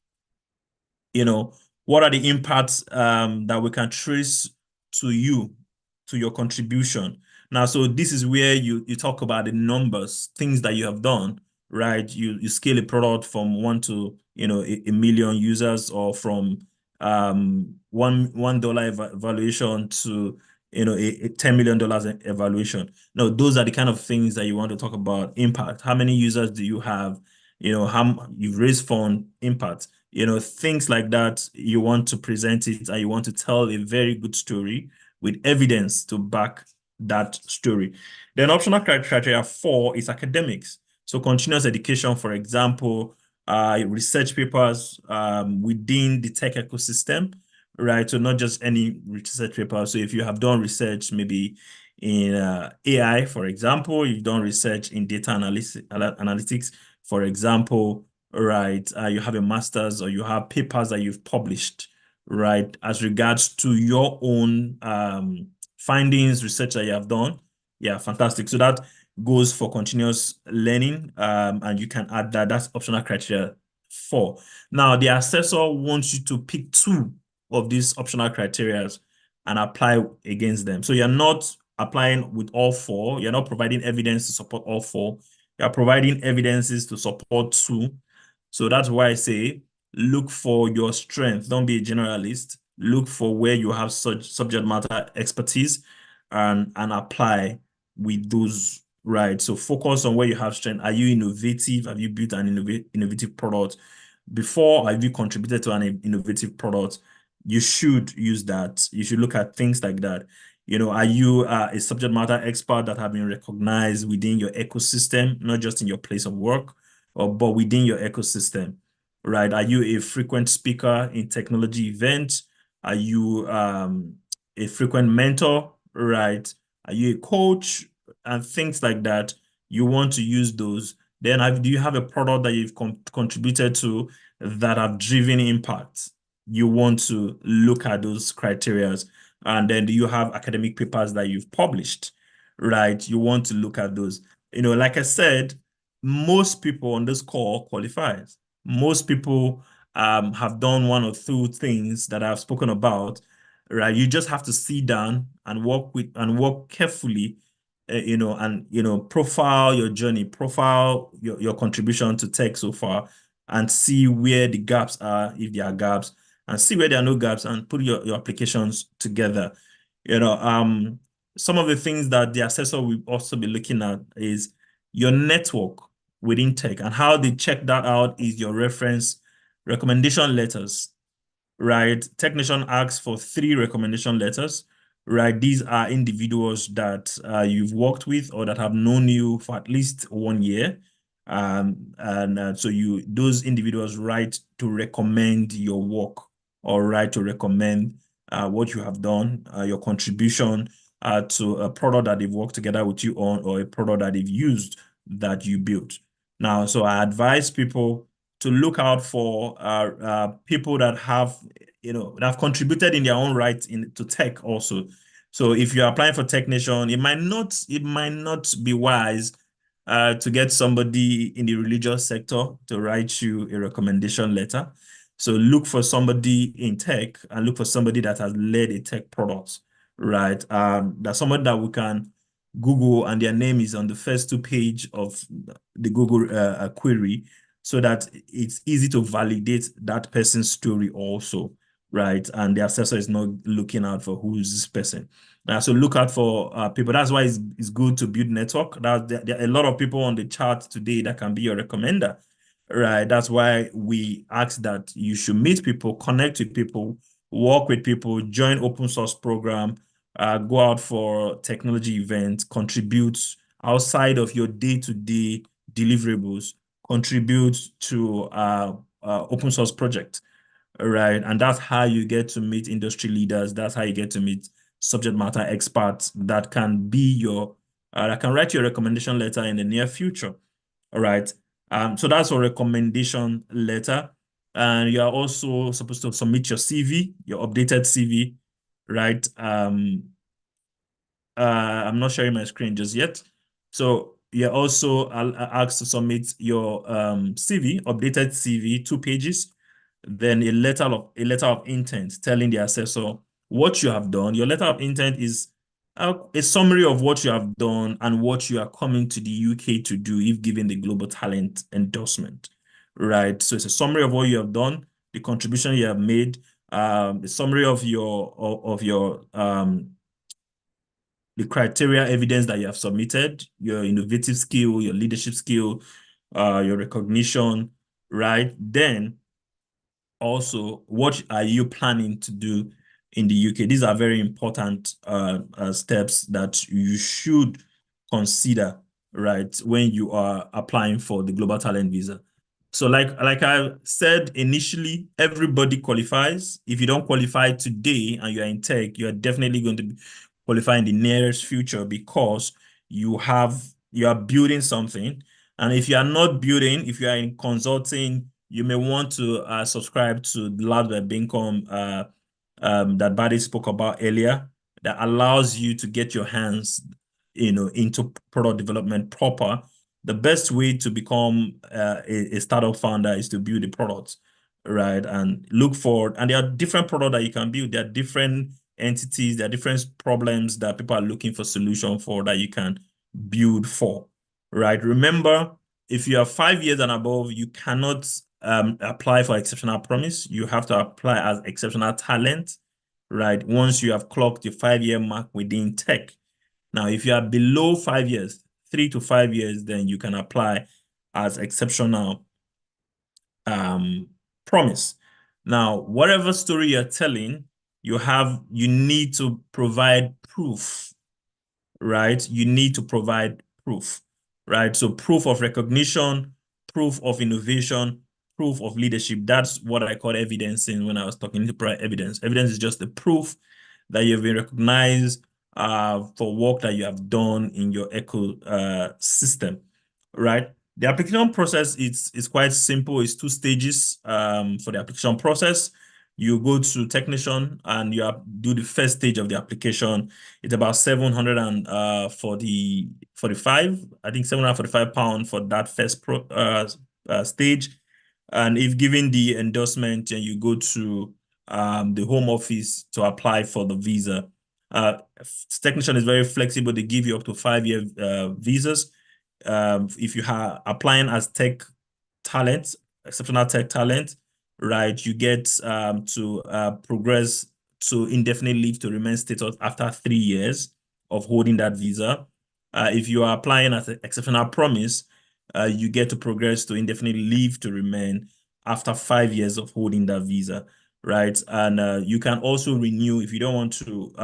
What are the impacts that we can trace to you, to your contribution? Now, so this is where you talk about the numbers, things that you have done, right? You scale a product from 1 to, a million users, or from $1 evaluation to, a $10 million evaluation. No, those are the kind of things that you want to talk about. Impact. How many users do you have? How you've raised fund, impact. Things like that. You want to present it and you want to tell a very good story with evidence to back that story. Then optional criteria 4 is academics. So continuous education, for example, research papers within the tech ecosystem, right? So not just any research paper. So if you have done research, maybe in AI, for example, you've done research in data analytics, for example, right? You have a master's or you have papers that you've published, right? As regards to your own findings, research that you have done. Yeah, fantastic. So that goes for continuous learning, and you can add that. That's optional criteria 4. Now, the assessor wants you to pick 2 of these optional criteria and apply against them. So you're not applying with all 4. You're not providing evidence to support all 4. You're providing evidences to support 2. So that's why I say look for your strength. Don't be a generalist. Look for where you have such subject matter expertise and apply with those, right? So focus on where you have strength. Are you innovative? Have you built an innovative product? Before, have you contributed to an innovative product? You should use that. You should look at things like that. Are you a subject matter expert that have been recognized within your ecosystem, not just in your place of work, but within your ecosystem, right? Are you a frequent speaker in technology events? Are you a frequent mentor, right? Are you a coach and things like that? You want to use those. Then do you have a product that you've contributed to that have driven impact? You want to look at those criterias. And then do you have academic papers that you've published, right? You want to look at those. Like I said, most people on this call qualifies. Most people have done one or two things that I've spoken about, right? You just have to sit down and work carefully, profile your journey, profile your contribution to tech so far, and see where the gaps are, if there are gaps, and see where there are no gaps, and put your applications together. Some of the things that the assessor will also be looking at is your network within tech, and how they check that out is your reference recommendation letters, right? Technician asks for 3 recommendation letters, right? These are individuals that you've worked with or that have known you for at least 1 year. And so those individuals write to recommend your work, or write to recommend what you have done, your contribution to a product that they've worked together with you on, or a product that they've used that you built. Now, so I advise people to look out for people that have contributed in their own right to tech also. So if you're applying for technician, it might not be wise to get somebody in the religious sector to write you a recommendation letter. So look for somebody in tech, and look for somebody that has led a tech product, right? That's somebody that we can Google, and their name is on the first 2 page of the Google query, so that it's easy to validate that person's story also, right? And the assessor is not looking out for who's this person. So look out for people. That's why it's good to build network. There are a lot of people on the chart today that can be your recommender, right? That's why we ask that you should meet people, connect with people, work with people, join open source program, go out for technology events, contribute outside of your day-to-day deliverables, contribute to open source project, right? And that's how you get to meet industry leaders. That's how you get to meet subject matter experts that can write your recommendation letter in the near future. All right. So that's a recommendation letter. And you are also supposed to submit your CV, your updated CV, right? I'm not sharing my screen just yet. So you're also asked to submit your CV, updated CV, 2 pages, then a letter of intent telling the assessor what you have done. Your letter of intent is a summary of what you have done and what you are coming to the UK to do if given the Global Talent endorsement, right? So it's a summary of what you have done, the contribution you have made, a summary of your the criteria evidence that you have submitted, your innovative skill, your leadership skill, your recognition, right? Then also, what are you planning to do in the UK? These are very important steps that you should consider, right, when you are applying for the Global Talent Visa. So like I said initially, everybody qualifies. If you don't qualify today and you're in tech, you're definitely going to qualify in the nearest future, because you are building something. And if you are not building, if you are in consulting, you may want to subscribe to the Labs by Bincom that Buddy spoke about earlier. that allows you to get your hands, into product development proper. The best way to become a startup founder is to build a product, right? And there are different products that you can build. There are different entities, there are different problems that people are looking for solution for that you can build for, right? Remember, if you are 5 years and above, you cannot apply for exceptional promise. You have to apply as exceptional talent, right? Once you have clocked your 5 year mark within tech. Now, if you are below 5 years, 3 to 5 years, then you can apply as exceptional promise. Now, whatever story you're telling, you need to provide proof, right? You need to provide proof, right? So proof of recognition, proof of innovation, proof of leadership. That's what I call evidencing when I was talking to evidence. Evidence is just the proof that you've been recognized for work that you have done in your ecosystem, right? The application process is quite simple. It's 2 stages for the application process. You go to technician and do the first stage of the application. It's about 745, I think 745 pounds for that first stage. And if given the endorsement, then you go to the home office to apply for the visa. Technician is very flexible. They give you up to 5 year visas. If you are applying as tech talent, exceptional tech talent, right, you get to progress to indefinite leave to remain status after 3 years of holding that visa. If you are applying as an exceptional promise, you get to progress to indefinite leave to remain after 5 years of holding that visa, right? And you can also renew if you don't want to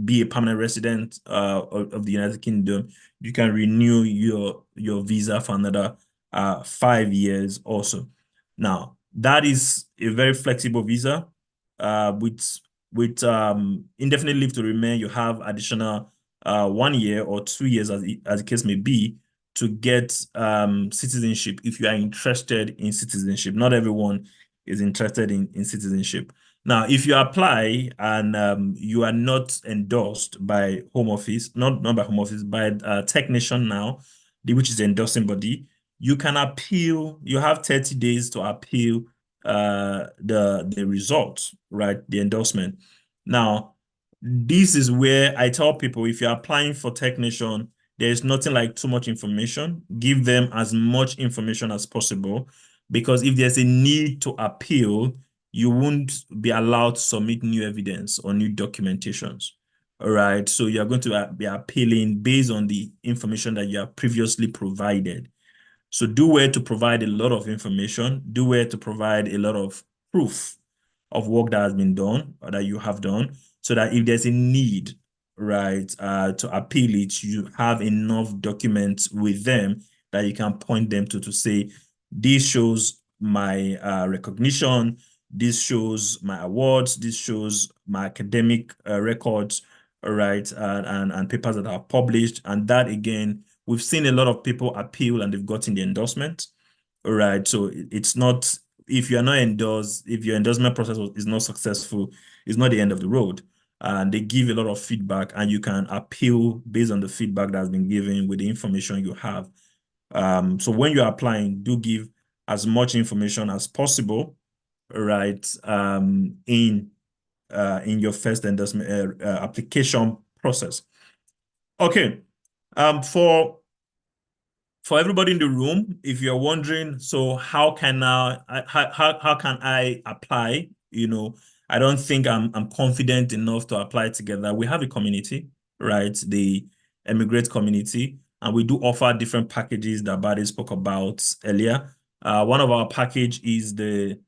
be a permanent resident of the United Kingdom. You can renew your visa for another 5 years also. Now, that is a very flexible visa. With indefinite leave to remain, you have additional 1 year or 2 years, as the case may be, to get citizenship if you are interested in citizenship. Not everyone is interested in citizenship. Now, if you apply and you are not endorsed by Home Office, not by Home Office, by Technician now, which is the endorsing body, you can appeal. You have 30 days to appeal the results, right? The endorsement. Now, this is where I tell people, if you're applying for technician, there's nothing like too much information. Give them as much information as possible, because if there's a need to appeal, you won't be allowed to submit new evidence or new documentations. All right. So you're going to be appealing based on the information that you have previously provided. So do well to provide a lot of information, do well to provide a lot of proof of work that has been done or that you have done, so that if there's a need, right, to appeal it, you have enough documents with them that you can point them to say, this shows my recognition, this shows my awards, this shows my academic records, all right, and papers that are published. And that, again, we've seen a lot of people appeal and they've gotten the endorsement. All right. So it's not, if you're not endorsed, if your endorsement process is not successful, it's not the end of the road. And they give a lot of feedback, and you can appeal based on the feedback that has been given with the information you have. So when you're applying, do give as much information as possible, right, in your first endorsement application process. Okay. For everybody in the room, if you're wondering, so how can I apply? I don't think I'm confident enough to apply together. We have a community, right? The eMigr8 community, and we do offer different packages that Bade spoke about earlier. One of our package is the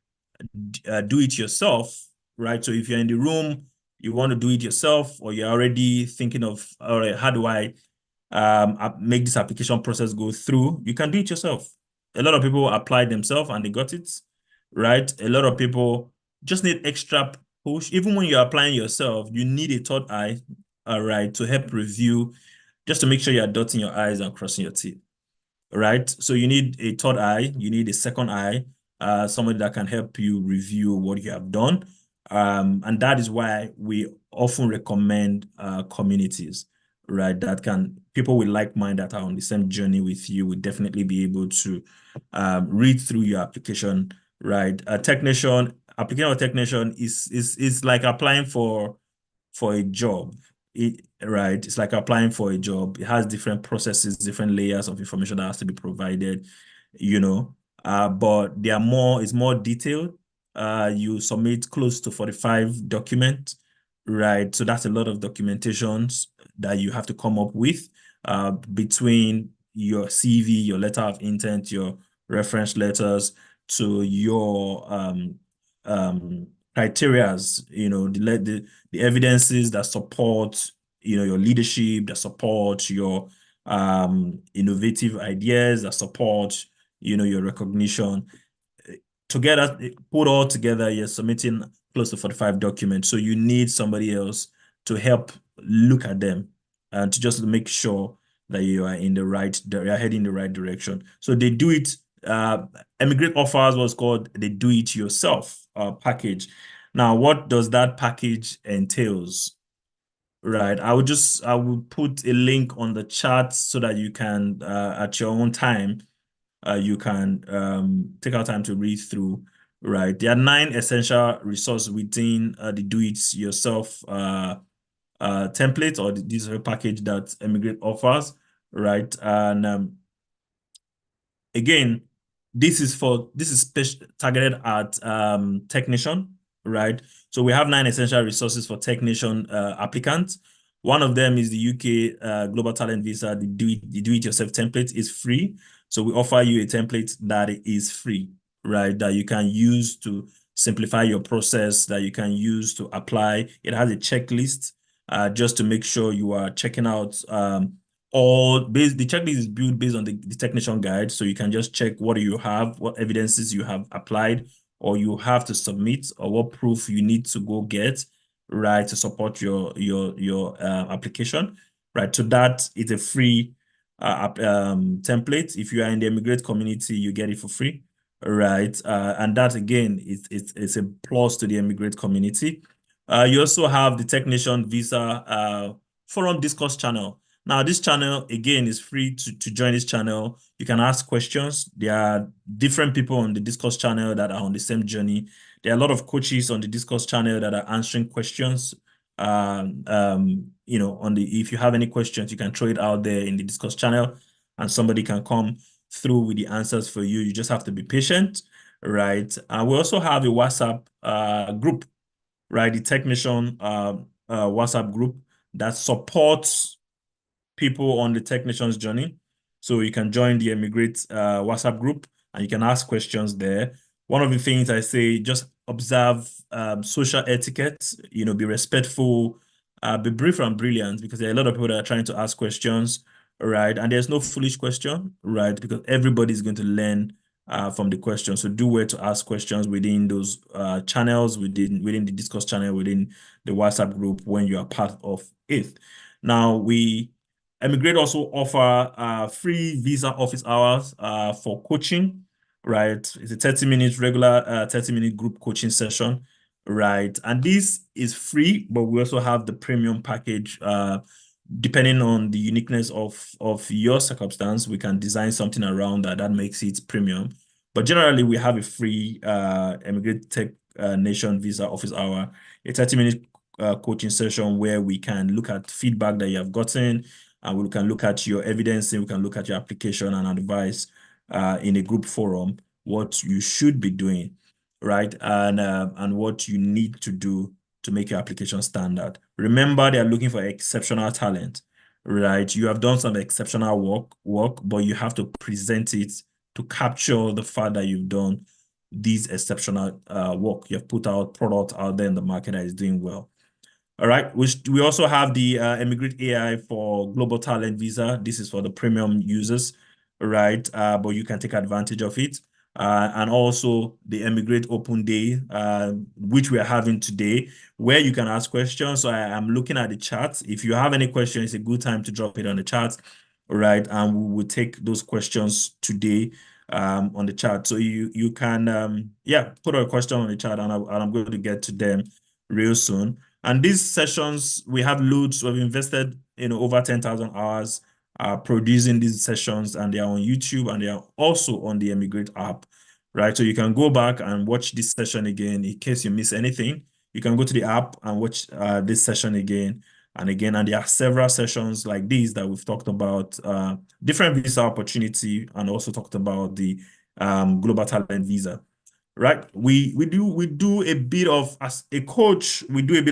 do it yourself, right? So if you're in the room, you want to do it yourself, or you're already thinking of, all right, how do I make this application process go through, you can do it yourself. A lot of people applied themselves and they got it, right? A lot of people just need extra push. Even when you're applying yourself, you need a third eye, all right, to help review, just to make sure you're dotting your I's and crossing your T's, right? So you need a third eye, you need a second eye, somebody that can help you review what you have done. And that is why we often recommend communities, right? That can people with like mind that are on the same journey with you will definitely be able to read through your application, right? A technician, applying a technician is like applying for a job. Right? It's like applying for a job. It has different processes, different layers of information that has to be provided, you know. But it's more detailed. You submit close to 45 documents, right? So that's a lot of documentations that you have to come up with between your CV, your letter of intent, your reference letters to your criterias, the evidences that support, your leadership, that support your innovative ideas, that support, your recognition. Together, put all together, you're submitting close to 45 documents. So you need somebody else to help look at them and to just make sure that you are heading in the right direction. So they do it. eMigr8 offers what's called the do it yourself package. Now, what does that package entails? Right. I will put a link on the chat so that you can, at your own time, you can take out time to read through. Right. There are 9 essential resources within the do-it-yourself template or the digital package that eMigr8 offers. Right. And again, this is targeted at technician, right? So we have 9 essential resources for technician applicants. One of them is the UK Global Talent Visa. The do it yourself template is free. So we offer you a template that is free, right? That you can use to simplify your process, that you can use to apply. It has a checklist just to make sure you are checking out the checklist is built based on the technician guide. So you can just check what do you have, what evidences you have applied or you have to submit, or what proof you need to go get, right, to support your application, right? So that is a free template. If you are in the eMigr8 community, you get it for free, right? And that again it's a plus to the eMigr8 community. You also have the technician visa forum discourse channel. Now, this channel, again, is free to join this channel. You can ask questions. There are different people on the discourse channel that are on the same journey. There are a lot of coaches on the discourse channel that are answering questions. If you have any questions, you can throw it out there in the discourse channel and somebody can come through with the answers for you. You just have to be patient, right? We also have a WhatsApp group, right? The technician WhatsApp group that supports people on the technician's journey. So you can join the eMigr8 WhatsApp group and you can ask questions there. One of the things I say, just observe social etiquette, be respectful, be brief and brilliant, because there are a lot of people that are trying to ask questions, right? And there's no foolish question, right? Because everybody is going to learn from the question. So do well to ask questions within those channels, within the discourse channel, within the WhatsApp group when you are part of it. Now, eMigr8 also offer free visa office hours for coaching, right? It's a 30-minute regular 30-minute group coaching session, right? And this is free, but we also have the premium package. Depending on the uniqueness of your circumstance, we can design something around that makes it premium. But generally, we have a free eMigr8 Tech Nation visa office hour, a 30-minute coaching session where we can look at feedback that you have gotten, and we can look at your evidence, and we can look at your application and advise in a group forum what you should be doing, right? And what you need to do to make your application standard. Remember, they are looking for exceptional talent, right? You have done some exceptional work, but you have to present it to capture the fact that you've done these exceptional work. You've put out product out there in the market that is doing well. All right. We also have the eMigr8 AI for Global Talent Visa. This is for the premium users, right? But you can take advantage of it. And also the eMigr8 Open Day, which we are having today, where you can ask questions. So I am looking at the chat. If you have any questions, it's a good time to drop it on the chat, right? And we will take those questions today on the chat. So you can put a question on the chat, and I'm going to get to them real soon. And these sessions, we have loads. We've invested, over 10,000 hours producing these sessions, and they are on YouTube and they are also on the eMigr8 app, right? So you can go back and watch this session again in case you miss anything. You can go to the app and watch this session again and again. And there are several sessions like these that we've talked about, different visa opportunity, and also talked about the global talent visa. Right, we do a bit of, as a coach, we do a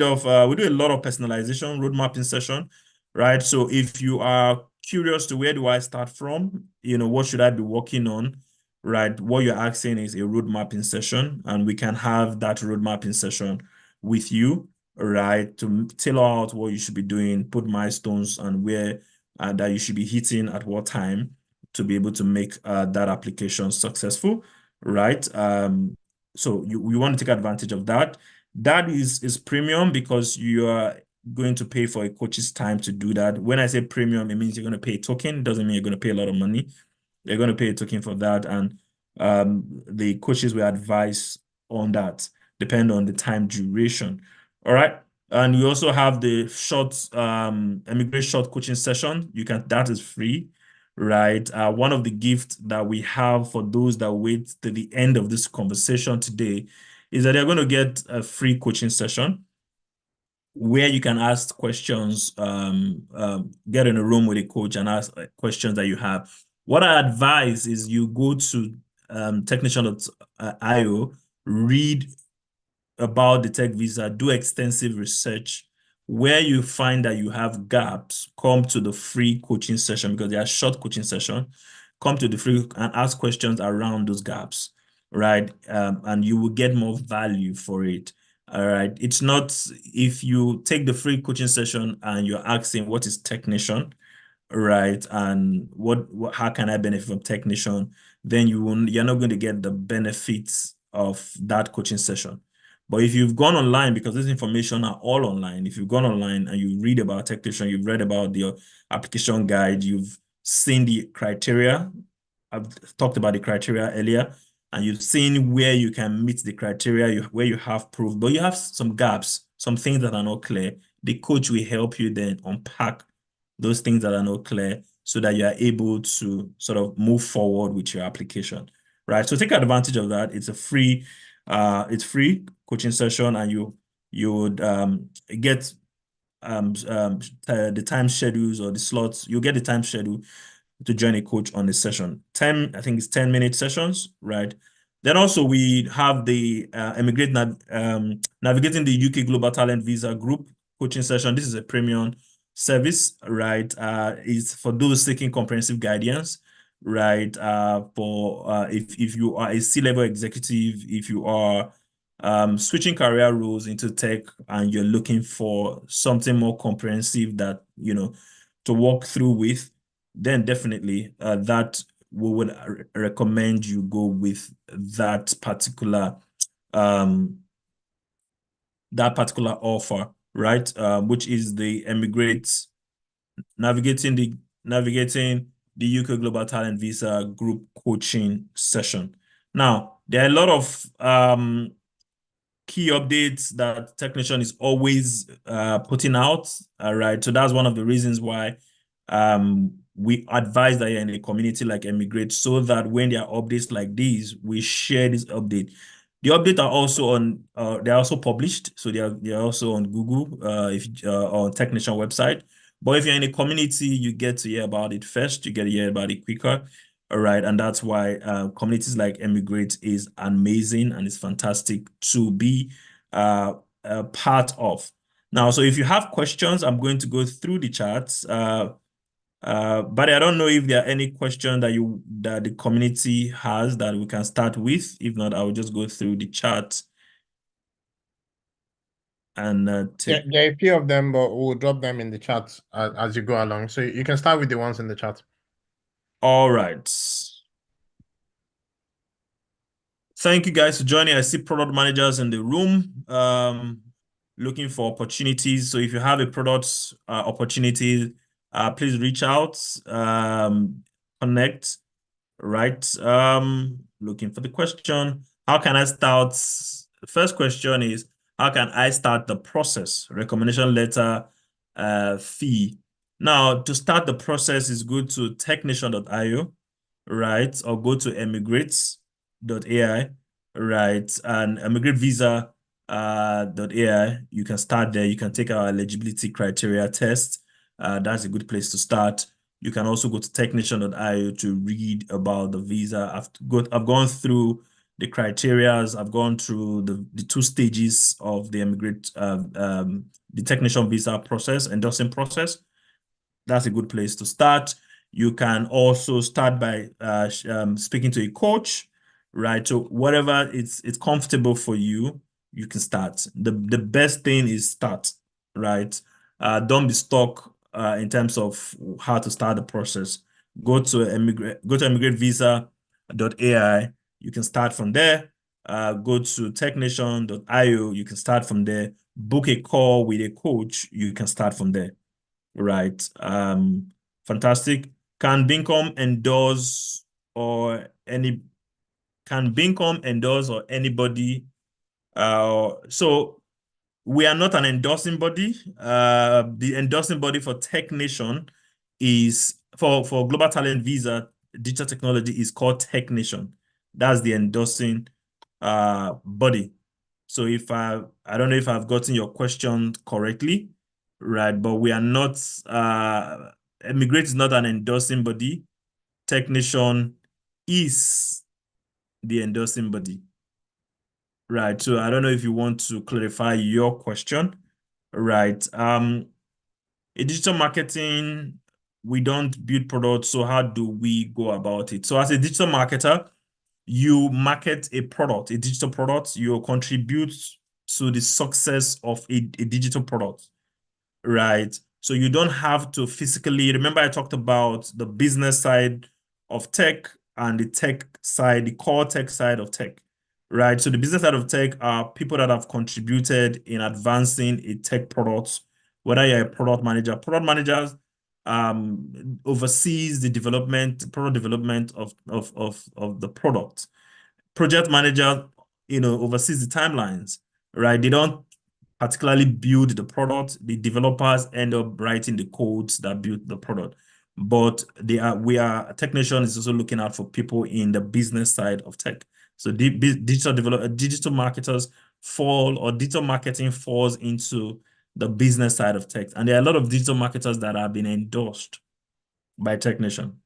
lot of personalization road mapping session, right? So if you are curious to where do I start from, what should I be working on, right? What you're asking is a road mapping session, and we can have that road mapping session with you, right, to tailor out what you should be doing, put milestones and where that you should be hitting at what time to be able to make that application successful, right? So you want to take advantage of that. That is premium because you are going to pay for a coach's time to do that. When I say premium, it means you're going to pay a token. It doesn't mean you're going to pay a lot of money. You're going to pay a token for that, and the coaches will advise on that, depend on the time duration. All right. And you also have the short eMigr8 short coaching session. That is free, right? One of the gifts that we have for those that wait to the end of this conversation today is that they're going to get a free coaching session where you can ask questions, get in a room with a coach and ask questions that you have. What I advise is you go to technician.io, read about the tech visa, do extensive research. Where you find that you have gaps, come to the free coaching session, because they are short coaching session. Come to the free and ask questions around those gaps, right? And you will get more value for it. All right. It's not, if you take the free coaching session and you're asking what is technician, right, and how can I benefit from technician, then you're not going to get the benefits of that coaching session. But if you've gone online, because this information are all online, if you've gone online and you read about technician, you've read about the application guide, you've seen the criteria. I've talked about the criteria earlier, and you've seen where you can meet the criteria, where you have proof, but you have some gaps, some things that are not clear. The coach will help you then unpack those things that are not clear so that you are able to sort of move forward with your application, right? So take advantage of that. It's free coaching session, and you would get the time schedules or the slots. You'll get the time schedule to join a coach on the session. I think it's 10-minute sessions, right? Then also we have the eMigr8 Navigating the UK Global Talent Visa Group coaching session. This is a premium service, right? It's for those seeking comprehensive guidance, right? If you are a C-level executive, if you are switching career roles into tech and you're looking for something more comprehensive that, to walk through with, then definitely that we would recommend you go with that particular offer, right? Which is the eMigr8 navigating the UK Global Talent Visa Group coaching session. Now, there are a lot of key updates that Technician is always putting out. All right. So that's one of the reasons why we advise that you're in a community like eMigr8, so that when there are updates like these, we share this update. The updates are also they're also published. So they're also on Google, on Technician website. But if you're in a community, you get to hear about it first. You get to hear about it quicker. All right. And that's why communities like eMigr8 is amazing and it's fantastic to be a part of. Now, so if you have questions, I'm going to go through the chats. But I don't know if there are any questions that the community has that we can start with. If not, I will just go through the chat and Yeah, take. there are a few of them, but we'll drop them in the chat as you go along. So you can start with the ones in the chat. All right. Thank you guys for joining. I see product managers in the room looking for opportunities. So if you have a product opportunity, please reach out, connect, right? Looking for the question. How can I start? The first question is, How can I start the process? Recommendation letter, fee. Now, to start the process is go to technician.io, right? Or go to emigrate.ai, right? And emigrate visa .ai. You can start there. You can take our eligibility criteria test. That's a good place to start. You can also go to technician.io to read about the visa. I've gone through the criterias. I've gone through the two stages of the the technician visa process, endorsing process. That's a good place to start. You can also start by speaking to a coach, right? So whatever it's comfortable for you, you can start. The best thing is start, right? Don't be stuck in terms of how to start the process. Go to emigrate.visa.ai. You can start from there. Go to technician.io. You can start from there. Book a call with a coach. You can start from there. Right. Fantastic. Can Bincom endorse or any can Bincom endorse or anybody? So we are not an endorsing body. The endorsing body for Technician is for Global Talent Visa Digital Technology is called Technician. That's the endorsing body. So if I don't know if I've gotten your question correctly, right? But we are not eMigr8 is not an endorsing body. Technician is the endorsing body. Right. So I don't know if you want to clarify your question. Right. In digital marketing, we don't build products. So how do we go about it? So as a digital marketer, you market a product, a digital product, you contribute to the success of a digital product, right? So you don't have to physically, remember I talked about the business side of tech and the tech side, the core tech side of tech, right? So the business side of tech are people that have contributed in advancing a tech product, whether you're a product managers oversees the product development of the product. Project manager, oversees the timelines, right? They don't particularly build the product. The developers end up writing the codes that build the product. But technician is also looking out for people in the business side of tech. So digital marketers digital marketing falls into the business side of tech. And there are a lot of digital marketers that have been endorsed by technician,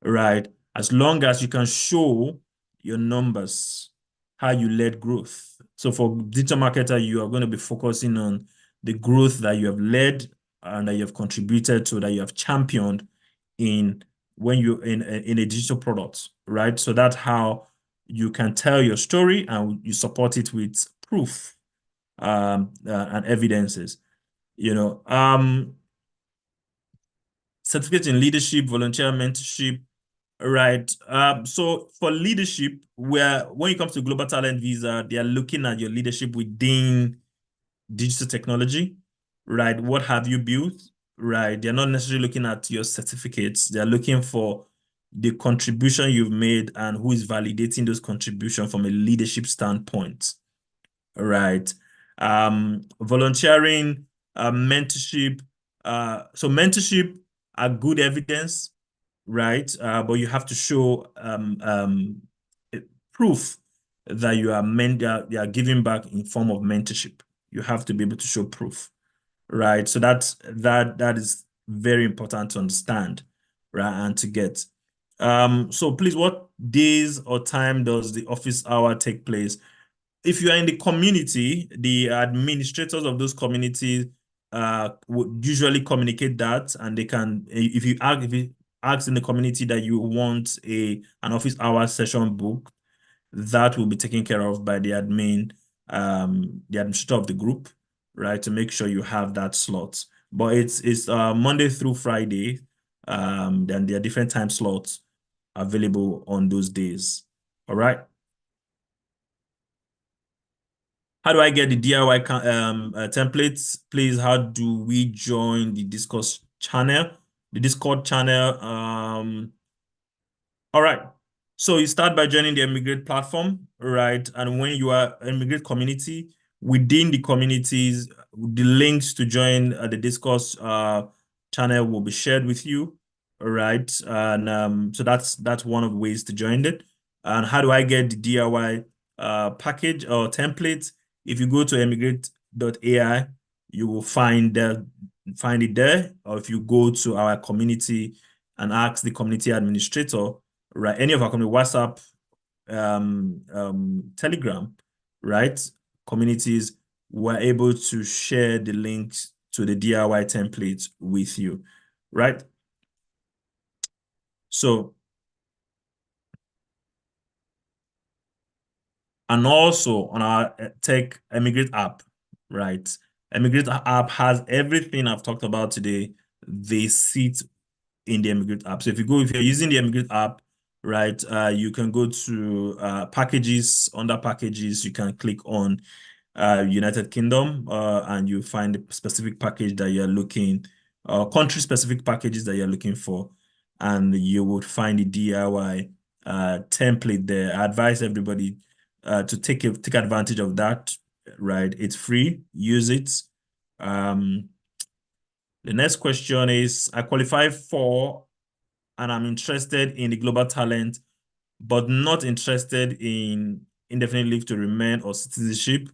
right? As long as you can show your numbers, how you led growth. So for digital marketer, you are going to be focusing on the growth that you have led and that you have contributed to, that you have championed in when you're in a digital product, right? So that's how you can tell your story and you support it with proof and evidences. Certificate in leadership, volunteer mentorship, right. So for leadership, when it comes to Global Talent Visa, they are looking at your leadership within digital technology, right? What have you built, right? They're not necessarily looking at your certificates. They're looking for the contribution you've made and who is validating those contributions from a leadership standpoint, right? Volunteering, mentorship. So mentorship are good evidence, right? But you have to show proof that you are giving back in form of mentorship. You have to be able to show proof, right? So that is very important to understand, right? And to get. So please, what days or time does the office hour take place? If you are in the community, the administrators of those communities would usually communicate that, and they can, if you ask in the community that you want an office hour session book, that will be taken care of by the administrator of the group, right? To make sure you have that slot. But it's Monday through Friday. Then there are different time slots available on those days. All right. How do I get the DIY templates? Please, how do we join the Discord channel? The Discord channel. All right. So you start by joining the eMigr8 platform, right? And when you are eMigr8 community, within the communities, the links to join the Discourse channel will be shared with you. All right. And so that's one of the ways to join it. And how do I get the DIY package or template? If you go to emigrate.ai, you will find it there. Or if you go to our community and ask the community administrator, right, any of our community WhatsApp, Telegram, right, communities, were able to share the links to the DIY templates with you, right? So, and also on our Tech eMigr8 app, right? eMigr8 app has everything I've talked about today. They sit in the eMigr8 app. So if you're using the eMigr8 app, right, you can go to packages. Under packages, you can click on United Kingdom, and you find the specific package that you're looking, country-specific packages that you're looking for, and you would find the DIY template there. I advise everybody to take advantage of that, right? It's free, use it. Um, the next question is, I qualify for and I'm interested in the global talent, but not interested in indefinite leave to remain or citizenship.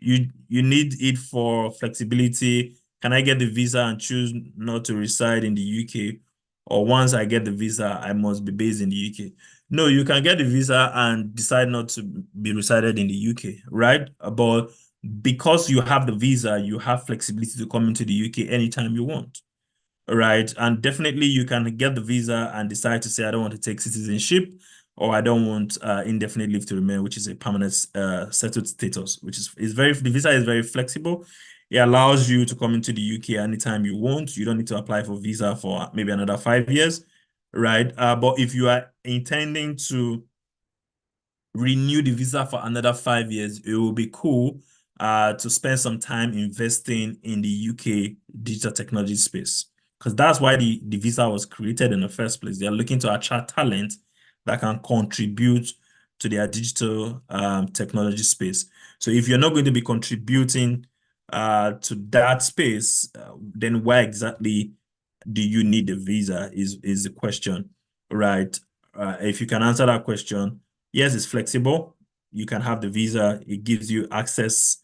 You need it for flexibility. Can I get the visa and choose not to reside in the UK? Or once I get the visa, I must be based in the UK? No, you can get the visa and decide not to be resided in the UK, right? But because you have the visa, you have flexibility to come into the UK anytime you want. Right. And definitely you can get the visa and decide to say, I don't want to take citizenship, or I don't want indefinite leave to remain, which is a permanent settled status, which the visa is very flexible. It allows you to come into the UK anytime you want. You don't need to apply for visa for maybe another 5 years, right? But if you are intending to renew the visa for another 5 years, it will be cool to spend some time investing in the UK digital technology space. Because that's why the visa was created in the first place. They're looking to attract talent that can contribute to their digital technology space. So if you're not going to be contributing to that space, then why exactly do you need a visa is the question, right? If you can answer that question, yes, it's flexible. You can have the visa. It gives you access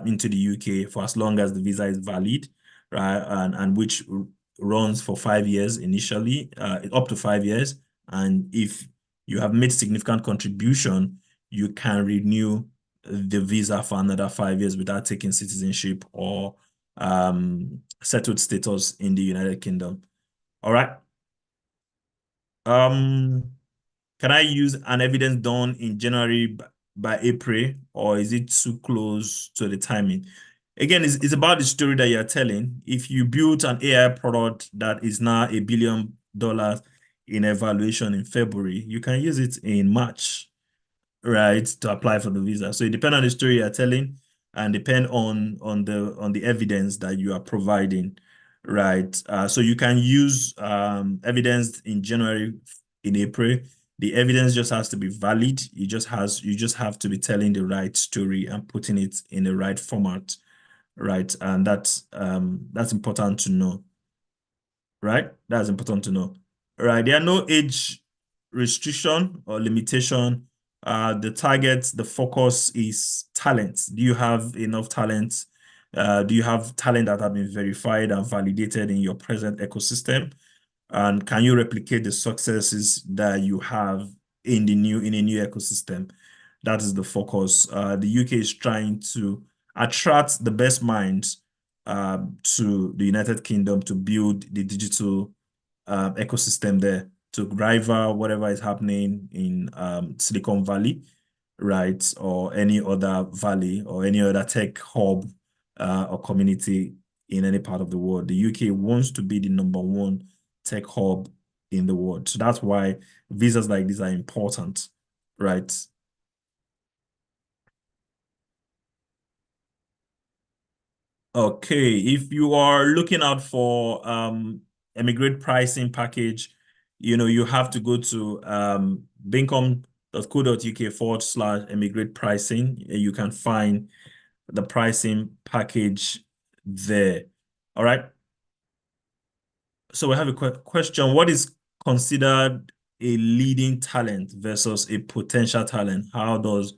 into the UK for as long as the visa is valid, right? And which runs for 5 years initially, up to 5 years. And if you have made significant contribution, you can renew the visa for another 5 years without taking citizenship or settled status in the United Kingdom. All right. Um, can I use an evidence done in January by April, or is it too close to the timing? Again, it's about the story that you're telling. If you built an AI product that is now $1 billion in evaluation in February, you can use it in March, right, to apply for the visa. So it depends on the story you're telling and depend on the evidence that you are providing, right? So you can use evidence in January, in April. The evidence just has to be valid. You just have to be telling the right story and putting it in the right format, right? And that's important to know, right? That's important to know. Right. There are no age restriction or limitation. The focus is talent. Do you have enough talent? Do you have talent that have been verified and validated in your present ecosystem? And can you replicate the successes that you have in a new ecosystem? That is the focus. The UK is trying to attract the best minds to the United Kingdom to build the digital ecosystem there to rival whatever is happening in Silicon Valley, right? Or any other valley or any other tech hub or community in any part of the world. The UK wants to be the #1 tech hub in the world. So that's why visas like these are important, right? Okay, if you are looking out for eMigr8 pricing package, you have to go to eMigr8 pricing. You can find the pricing package there. All right. So we have a question. What is considered a leading talent versus a potential talent? How does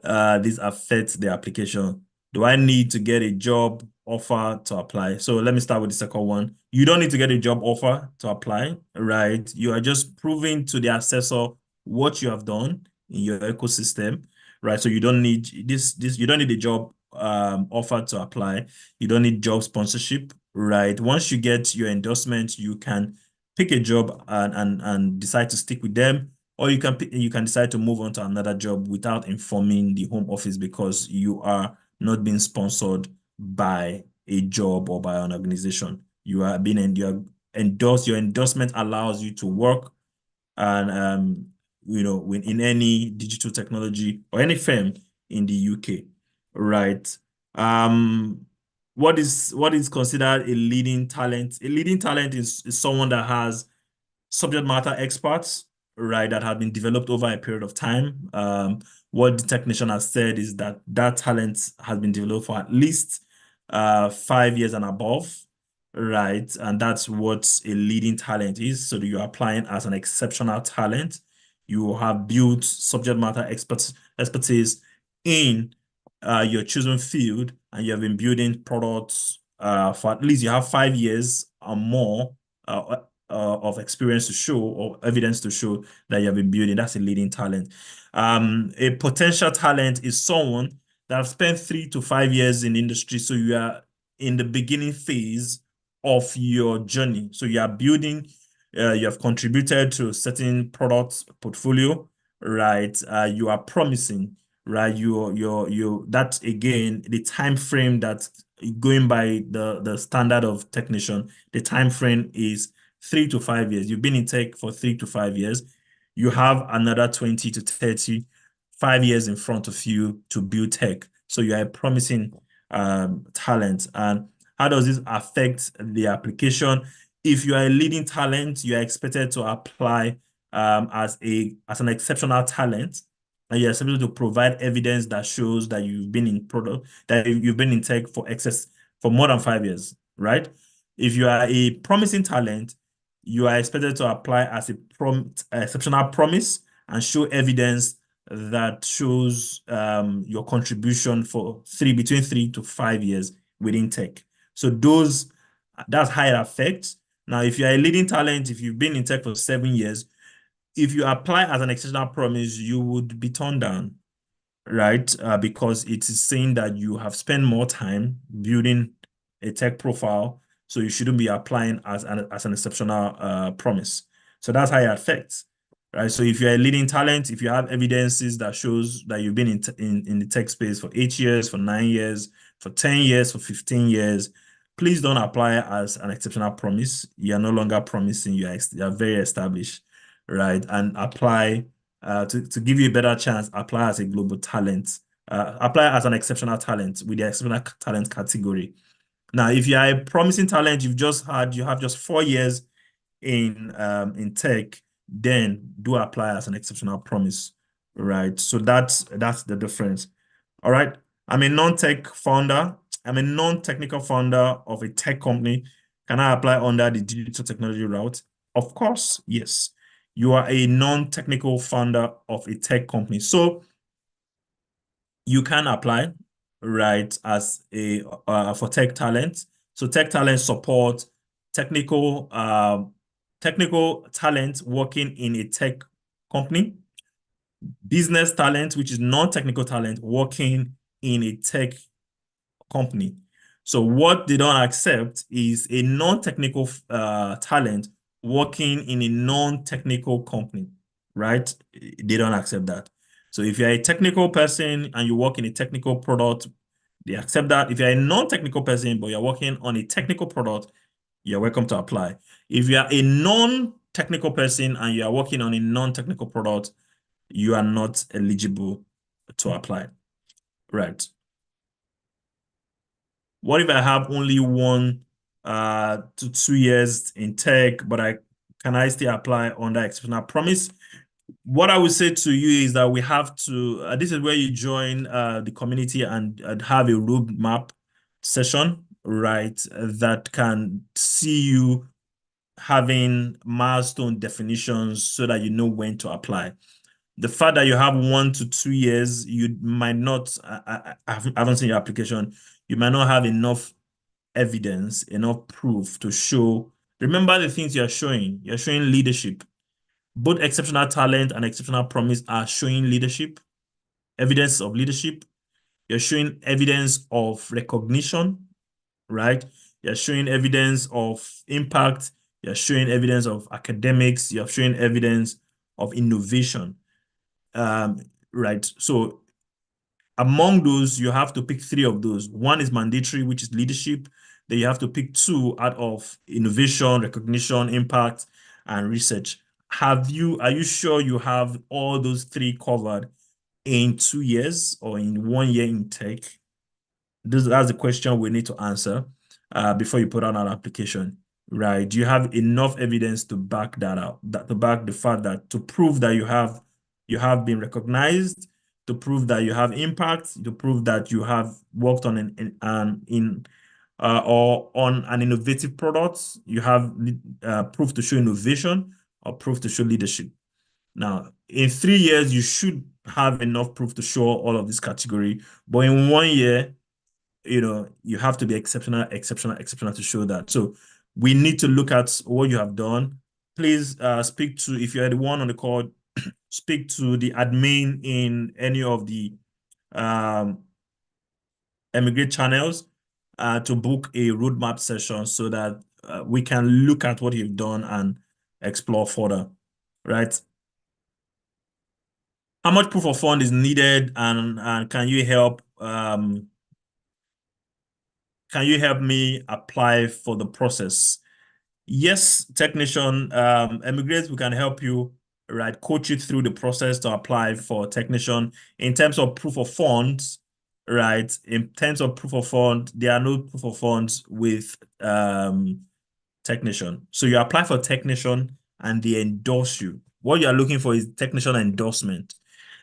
this affects the application? Do I need to get a job offer to apply? So let me start with the second one. You don't need to get a job offer to apply, right? You are just proving to the assessor what you have done in your ecosystem, right? So you don't need you don't need a job offer to apply. You don't need job sponsorship, right? Once you get your endorsement, you can pick a job and decide to stick with them, or you can decide to move on to another job without informing the home office because you are not being sponsored by a job or by an organization. You are endorsed. Your endorsement allows you to work and in any digital technology or any firm in the UK, right? What is considered a leading talent? A leading talent is someone that has subject matter experts, right, that have been developed over a period of time. What the technician has said is that that talent has been developed for at least 5 years and above, right? And that's what a leading talent is. So you're applying as an exceptional talent. You have built subject matter expertise in your chosen field, and you have been building products for at least you have 5 years or more uh, of experience to show or evidence to show that you have been building. That's a leading talent. A potential talent is someone that have spent 3 to 5 years in the industry. So you are in the beginning phase of your journey. So you are building, you have contributed to a certain product portfolio, right? You are promising, right? That again, the time frame that going by the standard of technician, the time frame is 3 to 5 years. You've been in tech for 3 to 5 years. You have another 20 to 35 years in front of you to build tech. So you are a promising talent. And how does this affect the application? If you are a leading talent, you are expected to apply as an exceptional talent, and you're expected to provide evidence that shows that you've been in tech for more than 5 years, right? If you are a promising talent, you are expected to apply as a exceptional promise and show evidence that shows your contribution for between 3 to 5 years within tech. So that's how it affects. Now, if you're a leading talent, if you've been in tech for 7 years, if you apply as an exceptional promise, you would be turned down, right? Because it is saying that you have spent more time building a tech profile, so you shouldn't be applying as an exceptional promise. So that's how it affects, right? So if you're a leading talent, if you have evidences that shows that you've been in the tech space for 8 years, for 9 years, for 10 years, for 15 years, please don't apply as an exceptional promise. You are no longer promising, you are very established, right? And apply to give you a better chance, apply as a global talent. Apply as an exceptional talent with the exceptional talent category. Now, if you are a promising talent, you have just 4 years in tech, then do apply as an exceptional promise, right? So that's the difference. All right. I'm a non-tech founder. I'm a non-technical founder of a tech company. Can I apply under the digital technology route? Of course, yes. You are a non-technical founder of a tech company. So you can apply, right, as a for tech talent. So tech talent support technical technical talent working in a tech company, business talent, which is non-technical talent working in a tech company. So what they don't accept is a non-technical talent working in a non-technical company, right? They don't accept that. So if you're a technical person and you work in a technical product, they accept that. If you're a non-technical person, but you're working on a technical product, you're welcome to apply. If you are a non-technical person and you are working on a non-technical product, you are not eligible to apply, right? What if I have only 1 to 2 years in tech, but I still apply under exceptional promise? What I would say to you is that we have to, this is where you join the community and have a roadmap session, right? That can see you having milestone definitions so that you know when to apply. The fact that you have 1 to 2 years, you might not, I haven't seen your application, you might not have enough evidence, enough proof to show. Remember the things you're showing. You're showing leadership. Both exceptional talent and exceptional promise are showing leadership, evidence of leadership. You're showing evidence of recognition, right? You're showing evidence of impact. You're showing evidence of academics. You're showing evidence of innovation, um, right? So among those, you have to pick three of those. One is mandatory, which is leadership. Then you have to pick two out of innovation, recognition, impact, and research. Are you sure you have all those three covered in 2 years or in 1 year in tech? That's the question we need to answer before you put out an application, right? Do you have enough evidence to back that up, to back the fact that to prove that you have been recognized, to prove that you have impact, to prove that you have worked on or on an innovative product, you have proof to show innovation or proof to show leadership. Now, in 3 years, you should have enough proof to show all of this category, but in 1 year, you have to be exceptional, exceptional, exceptional to show that. So we need to look at what you have done. Please speak to, if you're the one on the call, speak to the admin in any of the um, eMigr8 channels to book a roadmap session so that we can look at what you've done and explore further, right? How much proof of fund is needed, and can you help me apply for the process? Yes, technician, eMigr8, we can help you, right? Coach you through the process to apply for technician. In terms of proof of funds, right? In terms of proof of fund, there are no proof of funds with technician. So you apply for technician and they endorse you. What you are looking for is technician endorsement.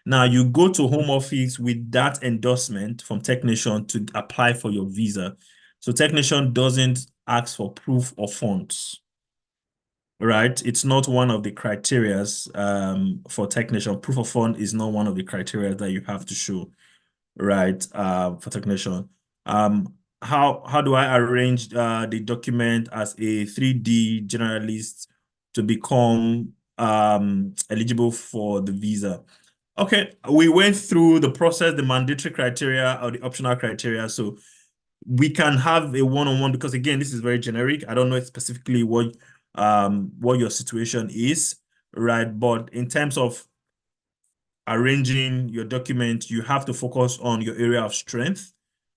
Now you go to home office with that endorsement from technician to apply for your visa. So technician doesn't ask for proof of funds, right? It's not one of the criterias for technician. Proof of fund is not one of the criteria that you have to show, right? For technician. How do I arrange the document as a 3D generalist to become eligible for the visa? Okay, we went through the process, the mandatory criteria or the optional criteria. So we can have a one-on-one because again, this is very generic. I don't know specifically what your situation is, right? But in terms of arranging your document, you have to focus on your area of strength.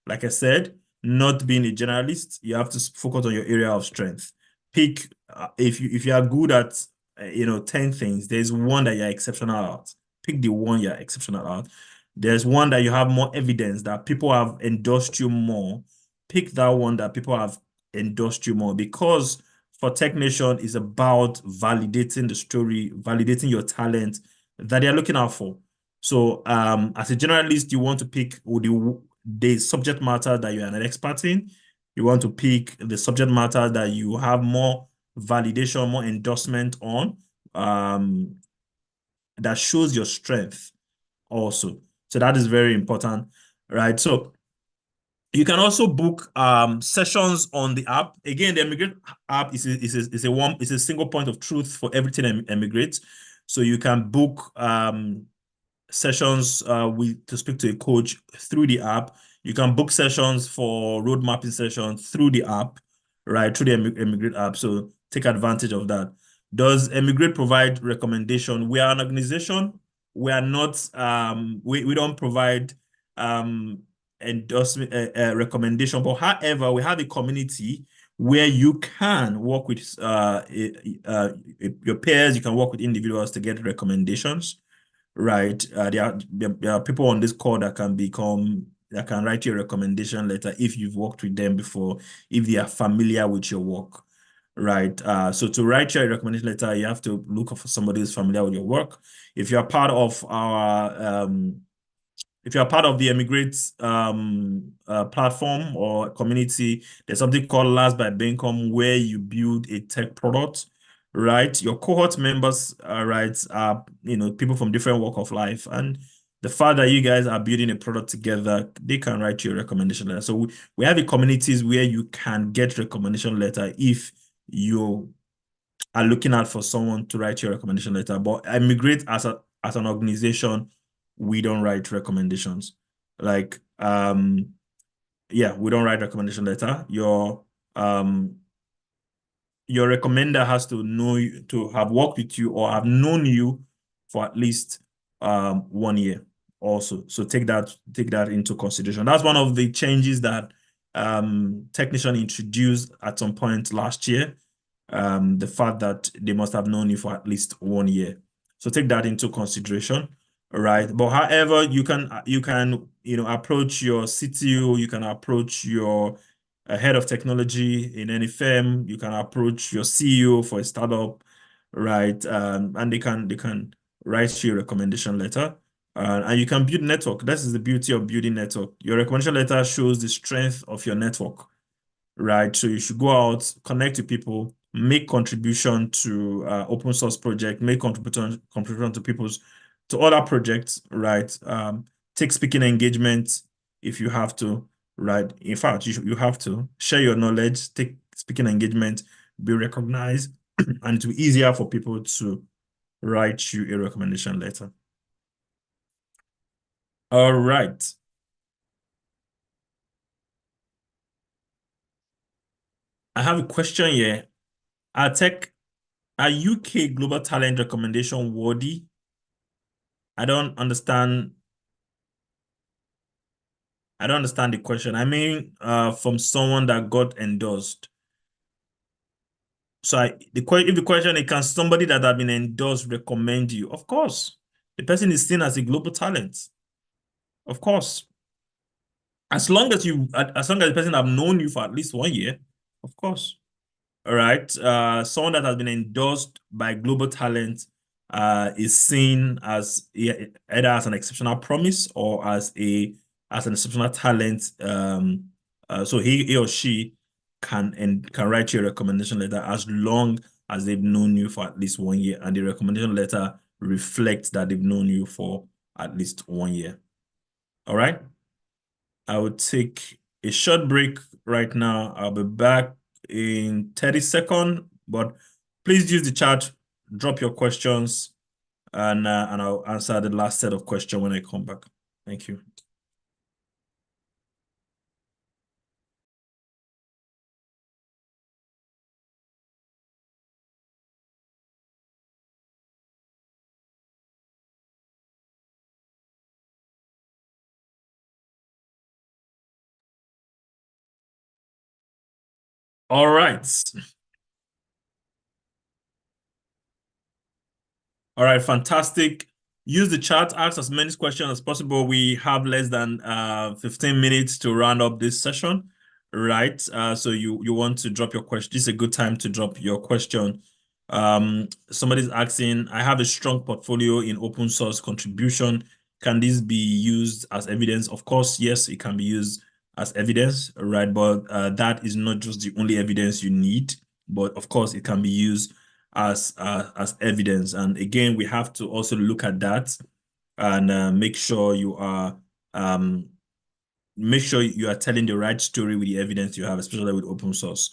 Like I said, not being a generalist, you have to focus on your area of strength. Pick if you are good at 10 things, there's one that you're exceptional at. Pick the one you're exceptional at. There's one that you have more evidence that people have endorsed you more. Pick that one that people have endorsed you more because for technician is about validating the story, validating your talent that they're looking out for. So as a generalist, you want to pick the subject matter that you're an expert in. You want to pick the subject matter that you have more validation, more endorsement on, that shows your strength also. So that is very important, right? So you can also book sessions on the app. Again, the eMigr8 app is a single point of truth for everything eMigr8. So you can book sessions to speak to a coach through the app. You can book sessions for road mapping sessions through the app, right? Through the eMigr8 app. So take advantage of that. Does eMigr8 provide recommendation? We are an organization. We are not we don't provide endorsement recommendation, but however, we have a community where you can work with your peers, you can work with individuals to get recommendations, right? There are people on this call that can write you a recommendation letter if you've worked with them before, if they are familiar with your work, right? So to write your recommendation letter, you have to look for somebody who's familiar with your work. If you're part of if you're part of the eMigr8 platform or community, there's something called Last by Bencom where you build a tech product, right? Your cohort members, right, are people from different walk of life, and the fact that you guys are building a product together, they can write you a recommendation letter. So we have a communities where you can get recommendation letter if you are looking out for someone to write your recommendation letter. But eMigr8 as an organization, we don't write recommendations. Like yeah, we don't write recommendation letter. Your recommender has to know you, to have worked with you or have known you for at least 1 year also. So take that into consideration. That's one of the changes that Technician introduced at some point last year. The fact that they must have known you for at least 1 year. So take that into consideration. All right. But however, you can approach your CTO, you can approach your head of technology in any firm, you can approach your CEO for a startup, right? And they can write you a recommendation letter. And you can build network. This is the beauty of building network. Your recommendation letter shows the strength of your network, right? So you should go out, connect to people, make contribution to open source project, make contribution to other projects, right? Take speaking engagement if you have to, right? In fact, you have to share your knowledge, take speaking engagement, be recognized, and it will be easier for people to write you a recommendation letter. All right. I have a question here. Are UK global talent recommendation worthy? I don't understand. I don't understand the question. I mean, from someone that got endorsed. So if the question is, can somebody that have been endorsed recommend you? Of course. The person is seen as a global talent. Of course. As long as the person have known you for at least 1 year, of course. All right. Someone that has been endorsed by global talent is seen as either as an exceptional promise or as an exceptional talent. So he or she can write you a recommendation letter as long as they've known you for at least 1 year, and the recommendation letter reflects that they've known you for at least 1 year. All right. I will take a short break right now. I'll be back in 30 seconds, but please use the chat, drop your questions, and I'll answer the last set of questions when I come back. Thank you. All right. All right, fantastic. Use the chat, ask as many questions as possible. We have less than 15 minutes to round up this session, right? So you want to drop your question. This is a good time to drop your question. Somebody's asking, I have a strong portfolio in open source contribution. Can this be used as evidence? Of course, yes, it can be used as evidence, right? But that is not just the only evidence you need, but of course, it can be used as evidence. And again, we have to also look at that and make sure you are telling the right story with the evidence you have, especially with open source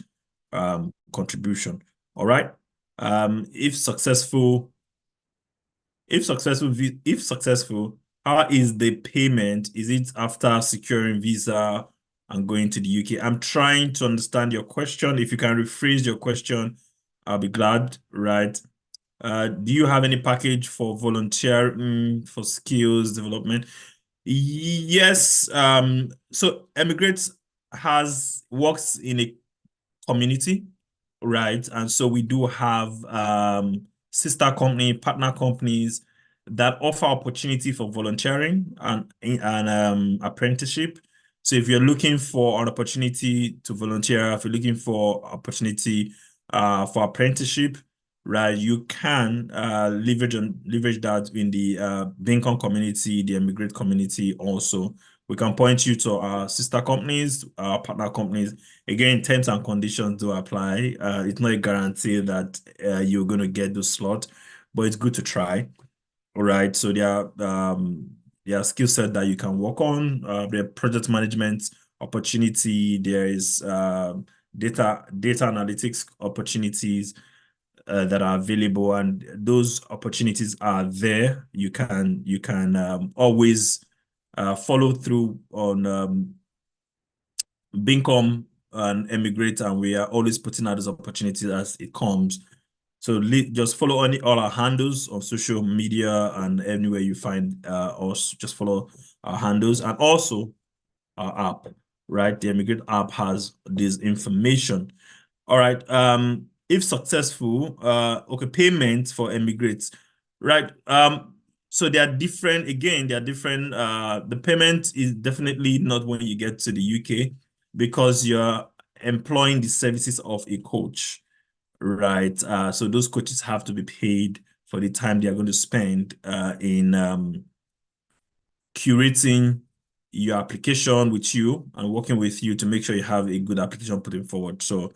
contribution. All right. If successful, how is the payment? Is it after securing visa and going to the UK? I'm trying to understand your question. If you can rephrase your question, I'll be glad, right? Do you have any package for volunteering for skills development? Yes. So eMigr8 works in a community, right? And so we do have sister company, partner companies that offer opportunity for volunteering and apprenticeship. So if you're looking for an opportunity to volunteer, if you're looking for opportunity for apprenticeship, right? You can leverage that in the Beacon community, the eMigr8 community also. We can point you to our sister companies, our partner companies. Again, terms and conditions do apply. It's not a guarantee that you're going to get the slot, but it's good to try. All right. So there are skill set that you can work on. There are project management opportunity. There is data analytics opportunities that are available, and those opportunities are there. You can always follow through on Bincom and eMigr8, and we are always putting out those opportunities as it comes. So just follow all our handles on social media and anywhere you find us. Just follow our handles and also our app, right? The eMigr8 app has this information. All right. If successful, okay, payment for eMigr8, right? So they are different. Again, they are different. The payment is definitely not when you get to the UK because you're employing the services of a coach, right? So those coaches have to be paid for the time they are going to spend in curating your application with you and working with you to make sure you have a good application putting forward. So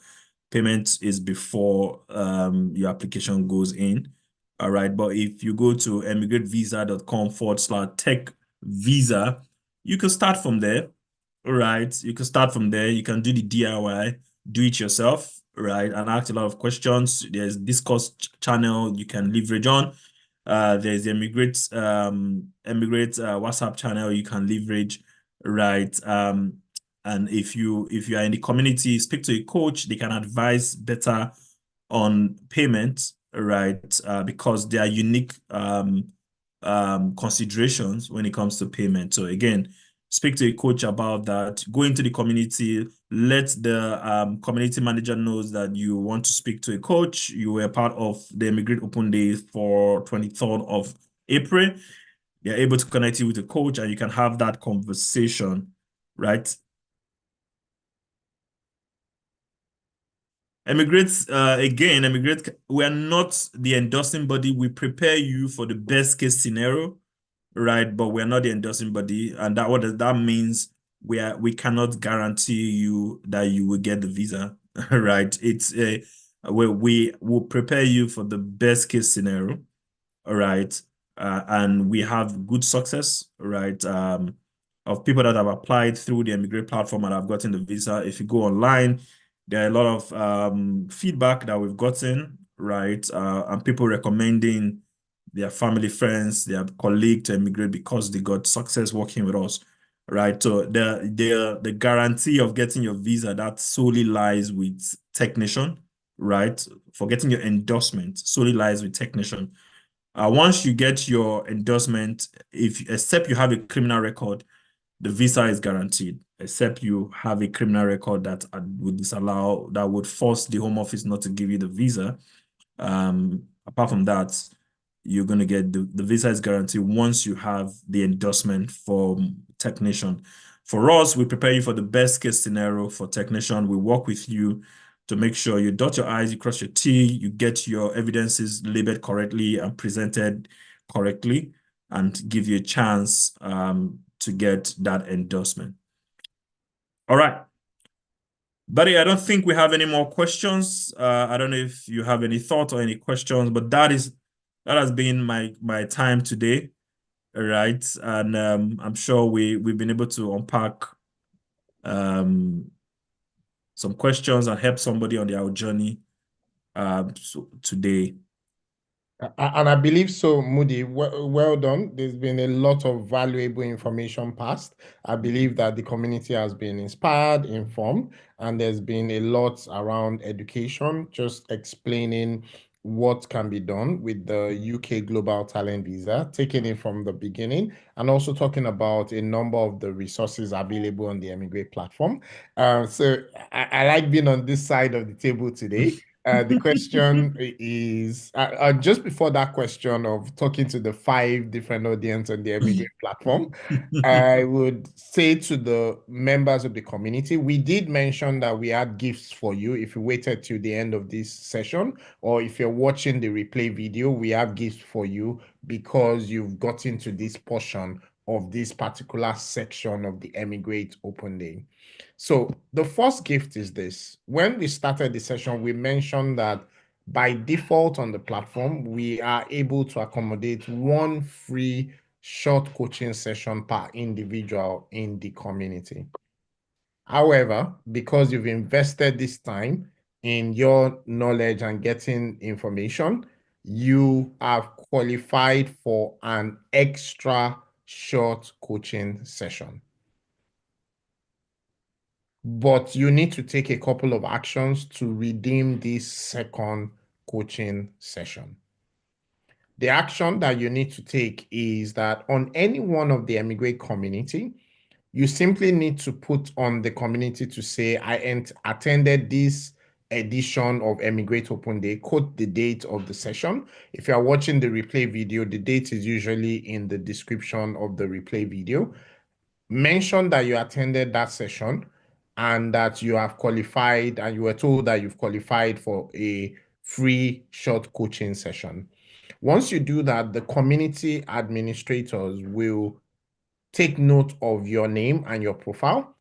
payment is before your application goes in. All right. But if you go to emigratvisa.com/tech visa, you can start from there. All right. You can start from there. You can do the DIY, do it yourself, right? And ask a lot of questions. There's Discourse channel you can leverage on. There's the eMigr8 WhatsApp channel you can leverage, right? And if you are in the community, speak to a coach, they can advise better on payment, right? Because there are unique considerations when it comes to payment. So again, speak to a coach about that. Go into the community, let the community manager knows that you want to speak to a coach. You were part of the eMigr8 Open Day for 23rd of April. They're able to connect you with a coach and you can have that conversation, right? eMigr8, we are not the endorsing body. We prepare you for the best case scenario, right? But we're not the endorsing body. And that means we cannot guarantee you that you will get the visa, right? It's a we will prepare you for the best case scenario, all right? And we have good success, right? Of people that have applied through the eMigr8 platform and have gotten the visa. If you go online, there are a lot of feedback that we've gotten, right? And people recommending their family, friends, their colleague to eMigr8 because they got success working with us, right? So the guarantee of getting your visa, that solely lies with technician, right? For getting your endorsement solely lies with technician. Once you get your endorsement, except you have a criminal record, the visa is guaranteed. Except you have a criminal record that would force the Home Office not to give you the visa. Apart from that, you're going to get the visa is guaranteed once you have the endorsement from technician. For us, we prepare you for the best case scenario for technician. We work with you to make sure you dot your I's, you cross your T, you get your evidences labeled correctly and presented correctly, and give you a chance to get that endorsement. All right. Buddy, I don't think we have any more questions. I don't know if you have any thoughts or any questions, but that has been my time today. All right. And I'm sure we've been able to unpack some questions and help somebody on their journey today. And I believe so, Moody. Well done. There's been a lot of valuable information passed. I believe that the community has been inspired, informed, and there's been a lot around education, just explaining what can be done with the UK Global Talent Visa, taking it from the beginning, and also talking about a number of the resources available on the eMigr8 platform. So I like being on this side of the table today. The question is just before that question of talking to the five different audience on the eMigr8 platform, I would say to the members of the community, we did mention that we had gifts for you if you waited till the end of this session, or if you're watching the replay video, we have gifts for you because you've gotten to this portion of this particular section of the eMigr8 Open Day. So the first gift is this. When we started the session, we mentioned that by default on the platform, we are able to accommodate one free short coaching session per individual in the community. However, because you've invested this time in your knowledge and getting information, you have qualified for an extra short coaching session. But you need to take a couple of actions to redeem this second coaching session. The action that you need to take is that on any one of the eMigr8 community, you simply need to put on the community to say, I attended this edition of eMigr8 Open Day, quote the date of the session. If you are watching the replay video, the date is usually in the description of the replay video. Mention that you attended that session and that you have qualified and you were told that you've qualified for a free short coaching session. Once you do that, the community administrators will take note of your name and your profile,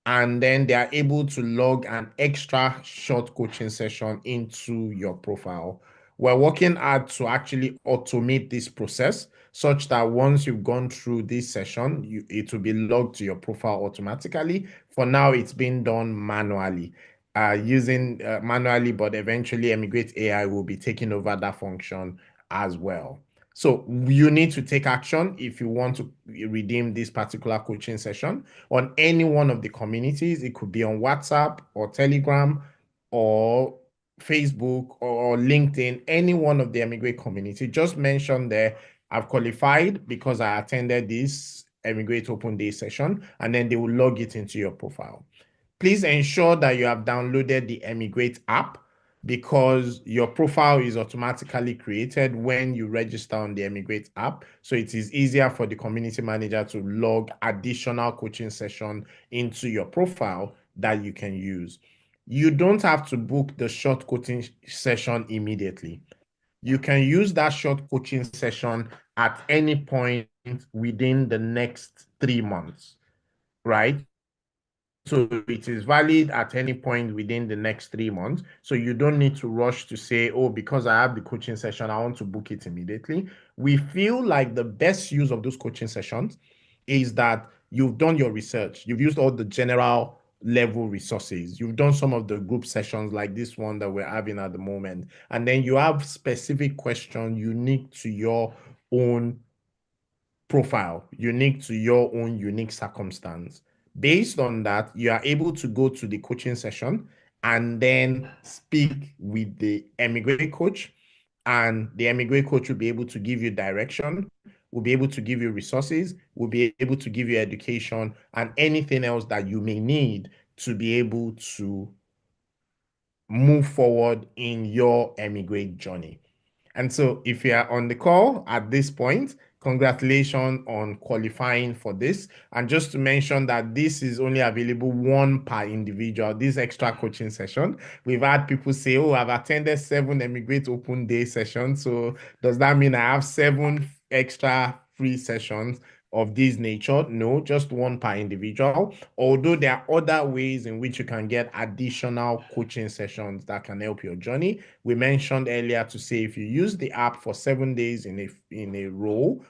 and then they are able to log an extra short coaching session into your profile. We're working hard to actually automate this process such that once you've gone through this session, it will be logged to your profile automatically. For now, it's being done manually, using manually, but eventually eMigr8 AI will be taking over that function as well. So you need to take action if you want to redeem this particular coaching session on any one of the communities. It could be on WhatsApp or Telegram or Facebook or LinkedIn, any one of the eMigr8 community. Just mention there, I've qualified because I attended this eMigr8 Open Day session, and then they will log it into your profile. Please ensure that you have downloaded the eMigr8 app because your profile is automatically created when you register on the eMigr8 app. So it is easier for the community manager to log additional coaching session into your profile that you can use. You don't have to book the short coaching session immediately. You can use that short coaching session at any point within the next 3 months, right? So it is valid at any point within the next 3 months. So you don't need to rush to say, oh, because I have the coaching session, I want to book it immediately. We feel like the best use of those coaching sessions is that you've done your research. You've used all the general level resources. You've done some of the group sessions like this one that we're having at the moment. And then you have specific questions unique to your own profile, unique to your own unique circumstance. Based on that, you are able to go to the coaching session and then speak with the eMigr8 coach. And the eMigr8 coach will be able to give you direction, will be able to give you resources, will be able to give you education and anything else that you may need to be able to move forward in your eMigr8 journey. And so if you are on the call at this point, congratulations on qualifying for this. And just to mention that this is only available one per individual, this extra coaching session. We've had people say, oh, I've attended 7 eMigr8 Open Day sessions. So does that mean I have 7 extra free sessions of this nature? No, just one per individual. Although there are other ways in which you can get additional coaching sessions that can help your journey. We mentioned earlier to say if you use the app for 7 days in a row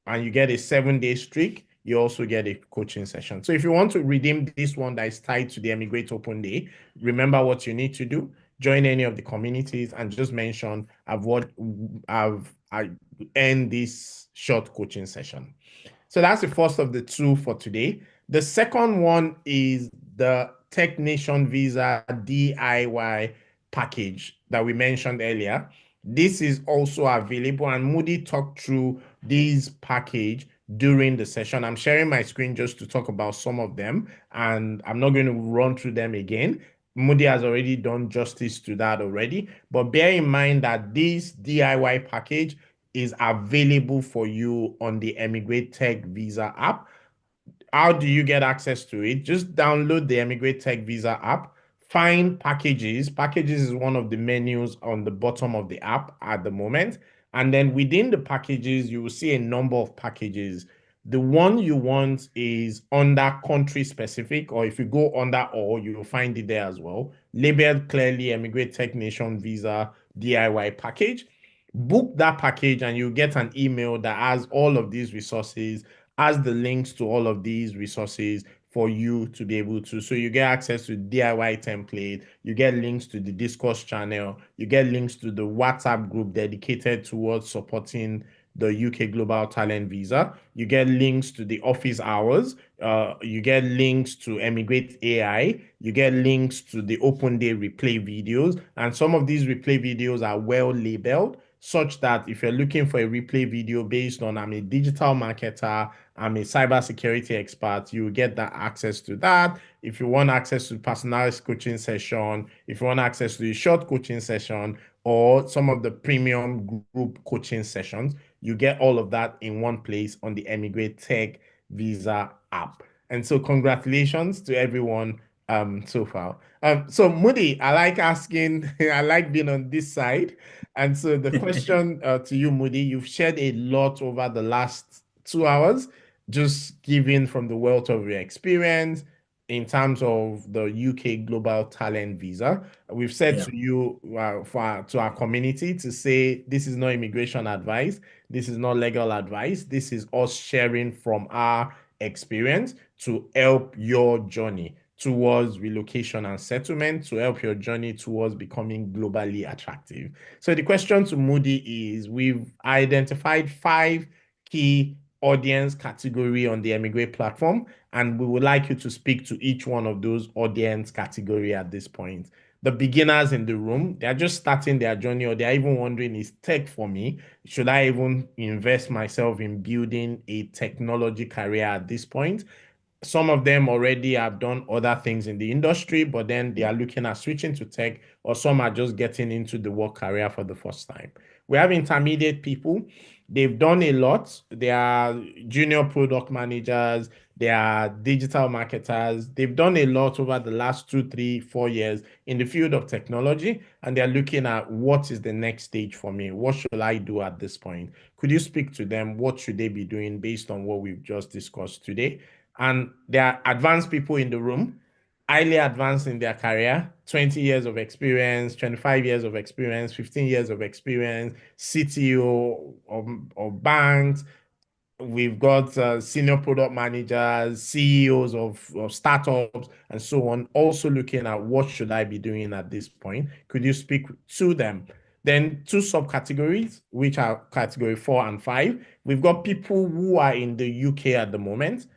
and you get a 7-day streak, you also get a coaching session. So if you want to redeem this one that is tied to the eMigr8 Open Day, remember what you need to do. Join any of the communities and just mention I end this short coaching session. So that's the first of the two for today. The second one is the Tech Nation Visa DIY package that we mentioned earlier. This is also available, and Moody talked through this package during the session. I'm sharing my screen just to talk about some of them, and I'm not going to run through them again. Moody has already done justice to that already. But bear in mind that this DIY package is available for you on the eMigr8 Tech Visa app. How do you get access to it? Just download the eMigr8 Tech Visa app, find packages. Packages is one of the menus on the bottom of the app at the moment. And then within the packages, you will see a number of packages. The one you want is under country specific, or if you go under all, you will find it there as well. Labeled clearly eMigr8 Tech Nation Visa DIY package. Book that package and you get an email that has all of these resources, has the links to all of these resources for you to be able to. So you get access to DIY template, you get links to the Discourse channel, you get links to the WhatsApp group dedicated towards supporting the UK Global Talent Visa. You get links to the office hours. You get links to eMigr8 AI. You get links to the open day replay videos. And some of these replay videos are well labeled, such that if you're looking for a replay video based on I'm a digital marketer, I'm a cybersecurity expert, you get that access to that. If you want access to personalized coaching session, if you want access to a short coaching session or some of the premium group coaching sessions, you get all of that in one place on the eMigr8 Tech Visa app. And so congratulations to everyone so far. So Moody, I like asking, I like being on this side. And so the question to you, Moody, you've shared a lot over the last 2 hours, just giving from the wealth of your experience in terms of the UK Global Talent Visa. We've said Yeah. to you, to our community, to say this is not immigration advice, this is not legal advice, this is us sharing from our experience to help your journey towards relocation and settlement, to help your journey towards becoming globally attractive. So the question to Moody is, we've identified 5 key audience category on the eMigr8 platform, and we would like you to speak to each one of those audience category at this point. The beginners in the room, they're just starting their journey, or they're even wondering, is tech for me? Should I even invest myself in building a technology career at this point? Some of them already have done other things in the industry, but then they are looking at switching to tech, or some are just getting into the work career for the first time. We have intermediate people. They've done a lot. They are junior product managers. They are digital marketers. They've done a lot over the last 2, 3, 4 years in the field of technology, and they're looking at what is the next stage for me? What should I do at this point? Could you speak to them? What should they be doing based on what we've just discussed today? And there are advanced people in the room, highly advanced in their career, 20 years of experience, 25 years of experience, 15 years of experience, CTO of banks. We've got senior product managers, CEOs of startups, and so on, also looking at what should I be doing at this point. Could you speak to them? Then 2 subcategories, which are category 4 and 5. We've got people who are in the UK at the moment,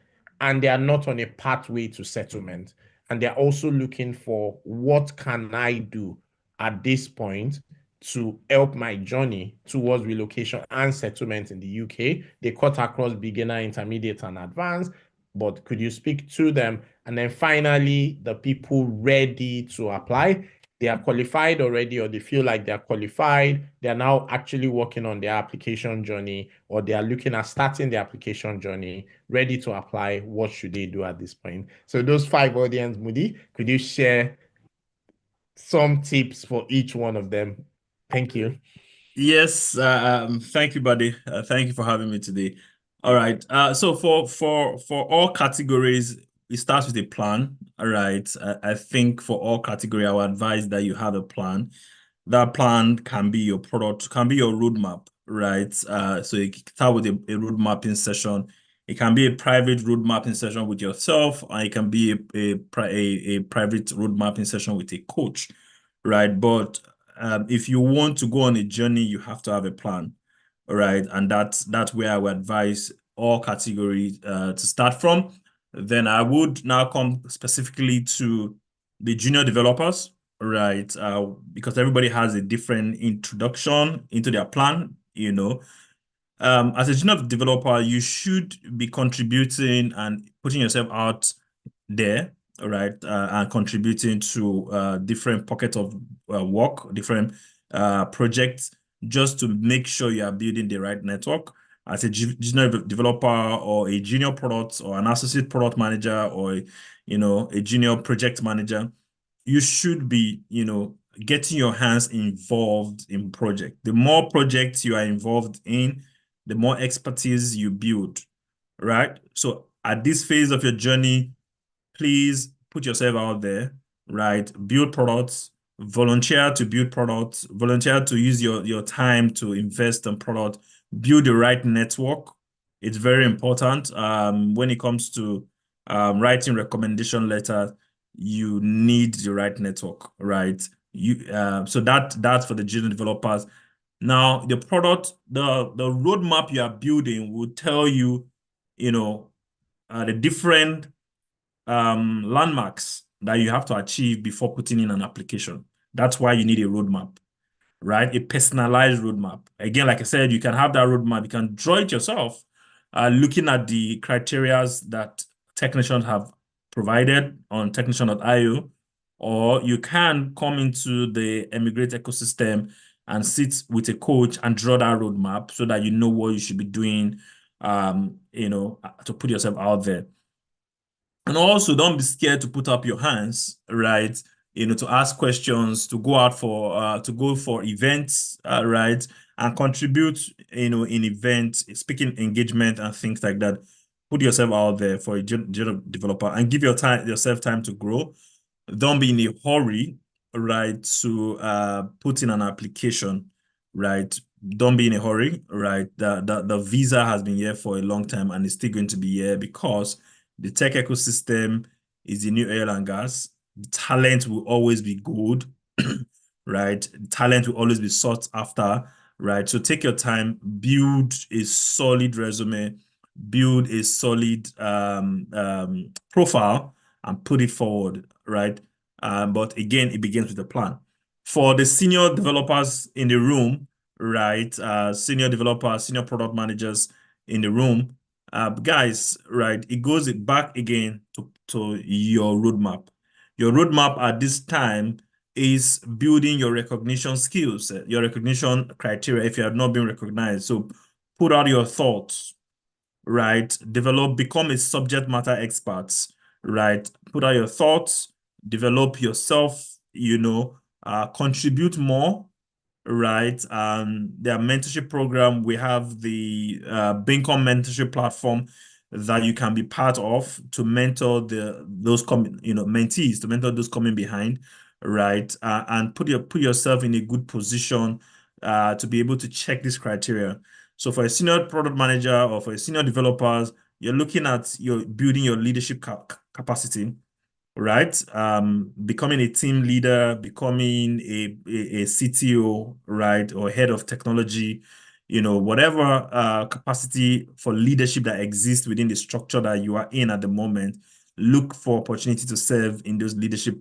and they are not on a pathway to settlement. And they're also looking for, what can I do at this point to help my journey towards relocation and settlement in the UK. They cut across beginner, intermediate, and advanced. But could you speak to them? And then finally, the people ready to apply. They are qualified already, or they feel like they're qualified. They are now actually working on their application journey, or they are looking at starting the application journey, ready to apply. What should they do at this point? So those 5 audience, Moody, could you share some tips for each one of them? Thank you. Yes, thank you, buddy. Thank you for having me today. All right. So for all categories, it starts with a plan. All right. I think for all category, I would advise that you have a plan. That plan can be your product, can be your roadmap, right? So you can start with a road mapping session. It can be a private road mapping session with yourself, or it can be a private road mapping session with a coach, right? But if you want to go on a journey, you have to have a plan, all right? And that's where I would advise all categories to start from. Then I would now come specifically to the junior developers, right? Because everybody has a different introduction into their plan, you know. As a junior developer, you should be contributing and putting yourself out there, right? And contributing to different pockets of work, different projects, just to make sure you are building the right network. As a junior developer or a junior product or an associate product manager or a junior project manager, you should be, getting your hands involved in project. The more projects you are involved in, the more expertise you build, right? So at this phase of your journey, please put yourself out there, right? Build products, volunteer to build products, volunteer to use your time to invest in product, build the right network. It's very important. When it comes to writing recommendation letters, you need the right network, right? So that's for the junior developers. Now, the roadmap you are building will tell you, you know, the different landmarks that you have to achieve before putting in an application. That's why you need a roadmap, right? A personalized roadmap. Again, like I said, you can have that roadmap. You can draw it yourself, looking at the criterias that technicians have provided on technician.io, or you can come into the eMigr8 ecosystem and sit with a coach and draw that roadmap so that you know what you should be doing, to put yourself out there. And also, don't be scared to put up your hands, right? To ask questions, to go for events, right? And contribute, in events, speaking engagement and things like that. Put yourself out there for a general developer and give yourself time to grow. Don't be in a hurry, right, to put in an application, right? Don't be in a hurry, right? The visa has been here for a long time and it's still going to be here because the tech ecosystem is the new oil and gas. Talent will always be good, right? Talent will always be sought after, right? So take your time, build a solid resume, build a solid profile, and put it forward, right? But again, it begins with a plan. For the senior developers in the room, right? Senior developers, senior product managers in the room, guys, right? It goes back again to your roadmap. Your roadmap at this time is building your recognition skills, your recognition criteria if you have not been recognized. So put out your thoughts, right? Become a subject matter expert, right? Put out your thoughts, develop yourself, contribute more, right? Their mentorship program, we have the Bincom mentorship platform that you can be part of to mentor mentees, to mentor those coming behind, right? And put yourself in a good position to be able to check this criteria. So for a senior product manager or for a senior developers, you're looking at your building your leadership capacity, right? Becoming a team leader, becoming a CTO, right? Or head of technology, whatever capacity for leadership that exists within the structure that you are in at the moment, look for opportunity to serve in those leadership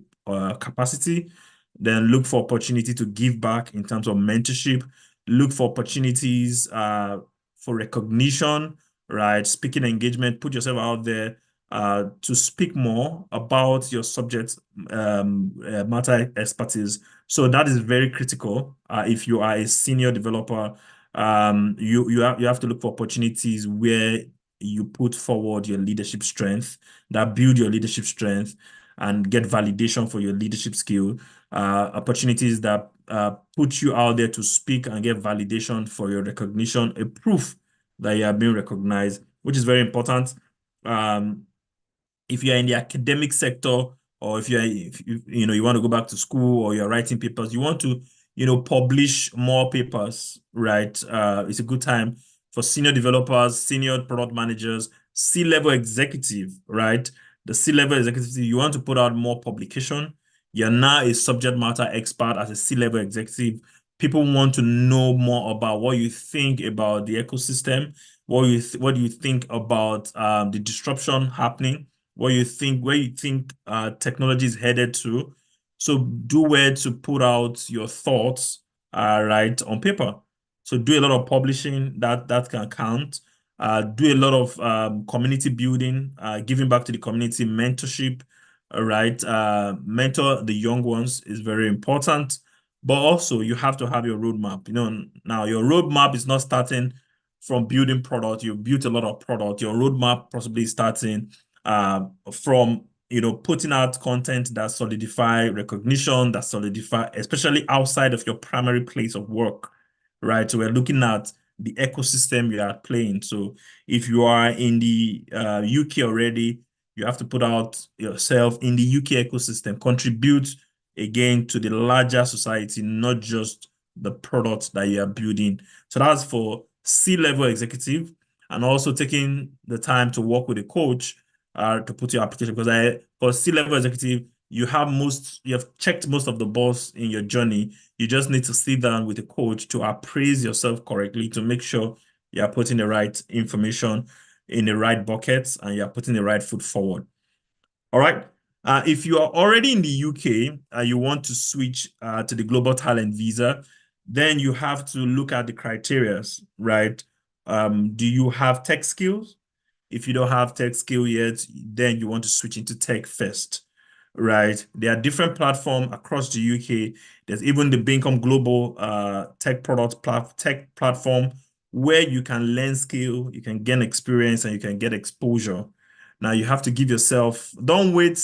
capacity. Then look for opportunity to give back in terms of mentorship. Look for opportunities for recognition, right? Speaking engagement, put yourself out there to speak more about your subject matter expertise. So that is very critical. If you are a senior developer, you have to look for opportunities where you put forward your leadership strength, that build your leadership strength and get validation for your leadership skill. Opportunities that put you out there to speak and get validation for your recognition, a proof that you are being recognized, which is very important. If you're in the academic sector, or if you want to go back to school, or you're writing papers, you want to publish more papers, right? It's a good time for senior developers, senior product managers, C-level executive, right? The C-level executive, you want to put out more publication. You're now a subject matter expert as a C-level executive. People want to know more about what you think about the ecosystem, what do you think about the disruption happening, where you think technology is headed to. So do where to put out your thoughts, right, on paper. So do a lot of publishing that can count. Do a lot of community building, giving back to the community, mentorship, All right. Mentor the young ones is very important, but also you have to have your roadmap. Now your roadmap is not starting from building product. You built a lot of product. Your roadmap possibly starting from putting out content that solidify recognition, that solidify, especially outside of your primary place of work, right? So we're looking at the ecosystem you are playing. So if you are in the UK already, you have to put out yourself in the UK ecosystem, contribute again to the larger society, not just the product that you are building. So that's for C-level executive, and also taking the time to work with a coach to put your application. Because for C-level executive, you have checked most of the balls in your journey. You just need to sit down with a coach to appraise yourself correctly to make sure you are putting the right information in the right buckets and you're putting the right foot forward. All right. If you are already in the UK and you want to switch to the global talent visa, then you have to look at the criteria, right? Do you have tech skills? If you don't have tech skill yet, then you want to switch into tech first, right? There are different platforms across the UK. There's even the Bincom Global tech platform where you can learn skill, you can gain experience, and you can get exposure. Now you have to give yourself, don't wait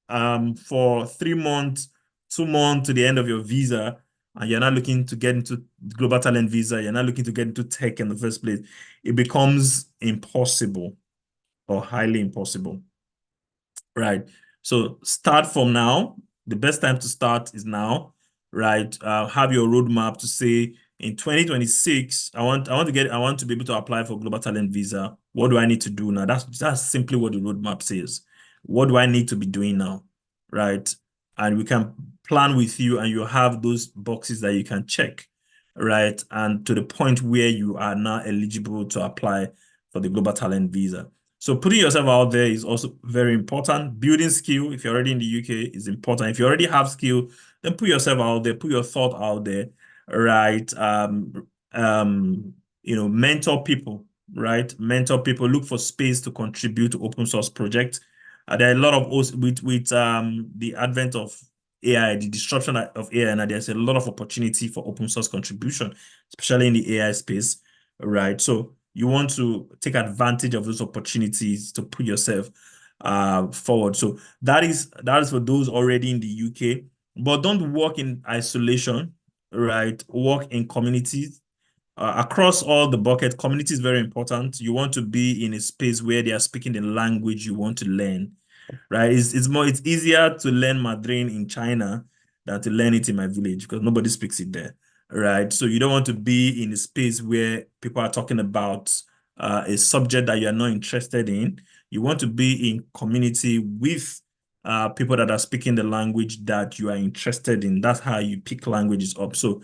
for 3 months, 2 months to the end of your visa, and you're not looking to get into global talent visa, you're not looking to get into tech in the first place. It becomes impossible or highly impossible, right? So start from now. The best time to start is now, right? Have your roadmap to say in 2026, I want to be able to apply for global talent visa. What do I need to do now? That's simply what the roadmap says. What do I need to be doing now, right? And we can plan with you, and you have those boxes that you can check, right? And to the point where you are now eligible to apply for the global talent visa. So putting yourself out there is also very important. Building skill, if you're already in the UK, is important. If you already have skill, then put yourself out there, put your thought out there, right? Mentor people, right? Mentor people, look for space to contribute to open source projects. There are a lot of with the advent of AI, the disruption of AI, and there's a lot of opportunity for open source contribution, especially in the AI space, right? So you want to take advantage of those opportunities to put yourself forward. So that is for those already in the UK, but don't work in isolation, right? Work in communities. Across all the bucket, community is very important. You want to be in a space where they are speaking the language you want to learn, right? It's easier to learn Mandarin in China than to learn it in my village because nobody speaks it there, right? So you don't want to be in a space where people are talking about a subject that you're not interested in. You want to be in community with people that are speaking the language that you are interested in. That's how you pick languages up. So,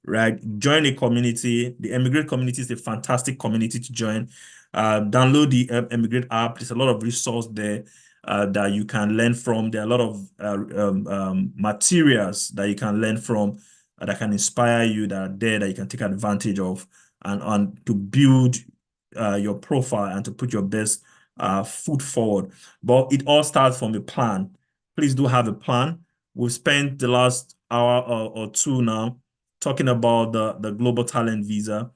right, join a community. The eMigr8 community is a fantastic community to join. Download the eMigr8 app. There's a lot of resource there that you can learn from. There are a lot of materials that you can learn from that can inspire you, that are there that you can take advantage of and to build your profile and to put your best foot forward. But it all starts from a plan. Please do have a plan. We've spent the last hour or two now talking about the global talent visa.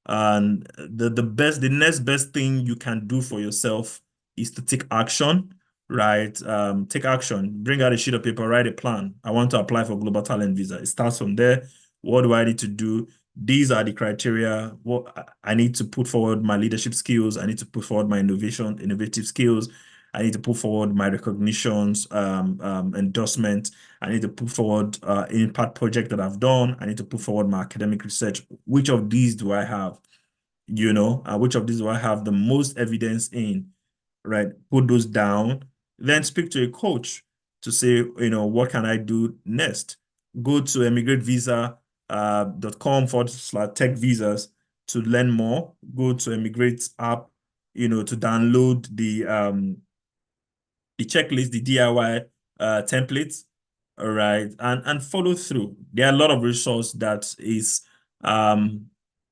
And the next best thing you can do for yourself is to take action, right? Take action, bring out a sheet of paper, write a plan. I want to apply for global talent visa. It starts from there. What do I need to do? These are the criteria. What I need to put forward my leadership skills. I need to put forward my innovative skills. I need to put forward my recognitions, endorsement. I need to put forward impact project that I've done. I need to put forward my academic research. Which of these do I have? Which of these do I have the most evidence in? Right? Put those down. Then speak to a coach to say, what can I do next? Go to emigrate.com/tech visas to learn more. Go to eMigr8 app, to download the checklist, the DIY templates, all right, and follow through. There are a lot of resources that is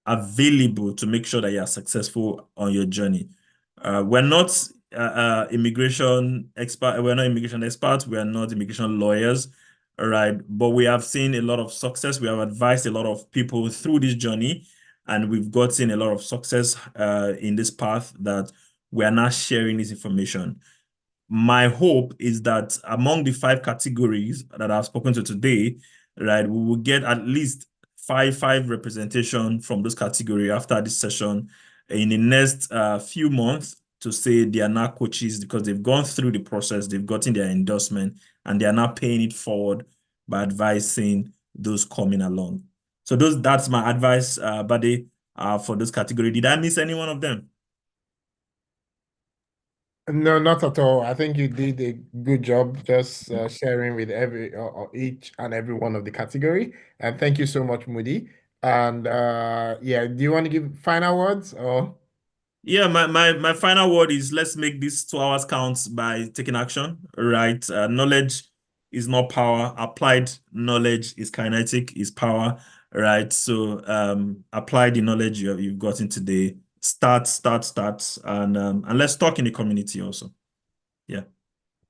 available to make sure that you are successful on your journey. We're not immigration expert. We're not immigration experts. We are not immigration lawyers. All right. But we have seen a lot of success. We have advised a lot of people through this journey, and we've gotten a lot of success in this path that we are now sharing this information. My hope is that among the 5 categories that I've spoken to today, right, we will get at least five representation from this category after this session in the next few months to say they are now coaches because they've gone through the process, they've gotten their endorsement, and they are now paying it forward by advising those coming along. So that's my advice, buddy, for this category. Did I miss any one of them? No, not at all. I think you did a good job just sharing with or each and every one of the category. And thank you so much, Moody. And yeah, do you want to give final words or? Yeah, my final word is let's make these 2 hours count by taking action, right? Knowledge is not power. Applied knowledge is kinetic, is power, right? So apply the knowledge you've gotten today. Start, and let's talk in the community also. Yeah.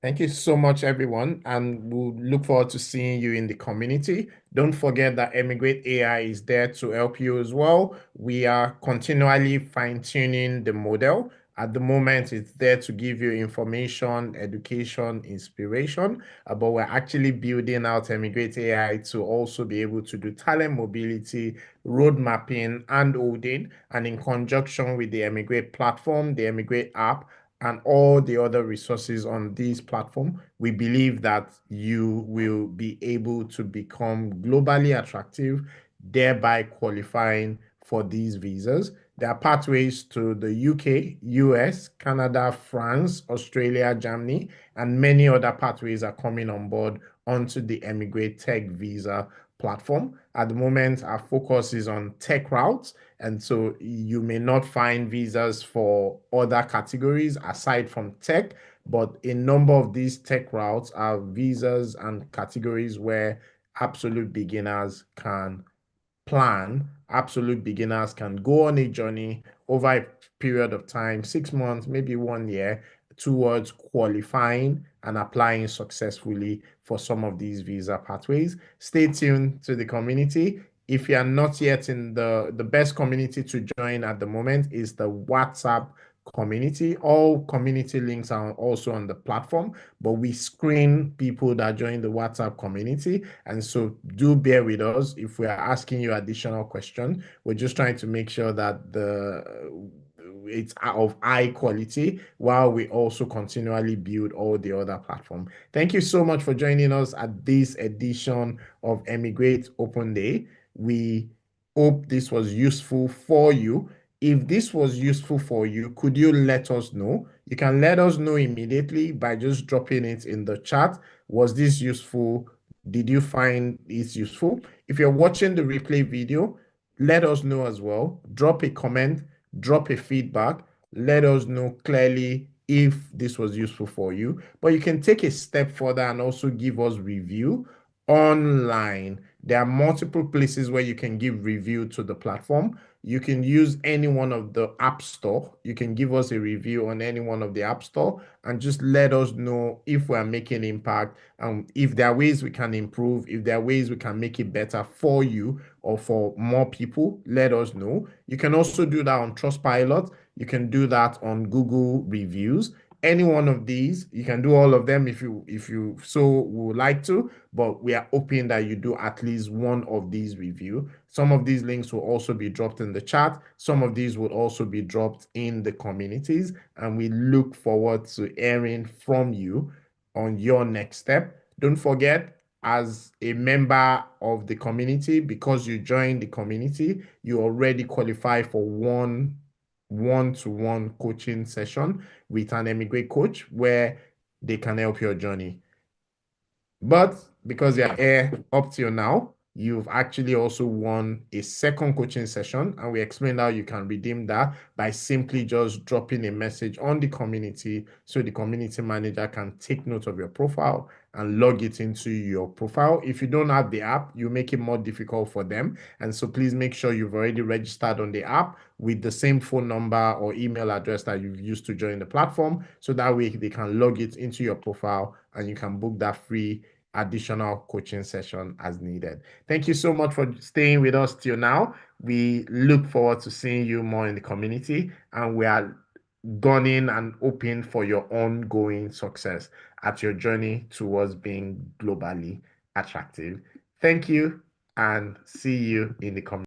Thank you so much, everyone, and we'll look forward to seeing you in the community. Don't forget that eMigr8 AI is there to help you as well. We are continually fine-tuning the model. At the moment, it's there to give you information, education, inspiration, but we're actually building out eMigr8 AI to also be able to do talent mobility, road mapping, and holding, and in conjunction with the eMigr8 platform, the eMigr8 app, and all the other resources on this platform, we believe that you will be able to become globally attractive, thereby qualifying for these visas. There are pathways to the UK, US, Canada, France, Australia, Germany, and many other pathways are coming on board onto the eMigr8 Tech Visa platform. At the moment, our focus is on tech routes, and so you may not find visas for other categories aside from tech, but a number of these tech routes are visas and categories where absolute beginners can plan, absolute beginners can go on a journey over a period of time, 6 months, maybe 1 year, towards qualifying and applying successfully for some of these visa pathways. Stay tuned to the community. If you are not yet in the best community to join at the moment is the WhatsApp community. All community links are also on the platform, but we screen people that join the WhatsApp community. And so do bear with us if we are asking you additional questions. We're just trying to make sure that it's of high quality while we also continually build all the other platform. Thank you so much for joining us at this edition of eMigr8 Open Day. We hope this was useful for you. If this was useful for you, could you let us know? You can let us know immediately by just dropping it in the chat. Was this useful? Did you find it useful? If you're watching the replay video, let us know as well. Drop a comment, drop a feedback. Let us know clearly if this was useful for you. But you can take a step further and also give us review online. There are multiple places where you can give review to the platform. You can use any one of the app store. You can give us a review on any one of the app store and just let us know if we're making impact and if there are ways we can improve, if there are ways we can make it better for you or for more people, let us know. You can also do that on Trustpilot. You can do that on Google reviews. Any one of these, you can do all of them if you so would like to, but we are hoping that you do at least one of these review. Some of these links will also be dropped in the chat. Some of these will also be dropped in the communities, and we look forward to hearing from you on your next step. Don't forget, as a member of the community, because you joined the community, you already qualify for one-to-one coaching session with an eMigr8 coach where they can help your journey. But because you're here up till now, you've actually also won a second coaching session, and we explained how you can redeem that by simply just dropping a message on the community so the community manager can take note of your profile and log it into your profile. If you don't have the app, you make it more difficult for them. And so please make sure you've already registered on the app with the same phone number or email address that you've used to join the platform. So that way they can log it into your profile and you can book that free additional coaching session as needed. Thank you so much for staying with us till now. We look forward to seeing you more in the community, and we are gunning and hoping for your ongoing success at your journey towards being globally attractive. Thank you, and see you in the community.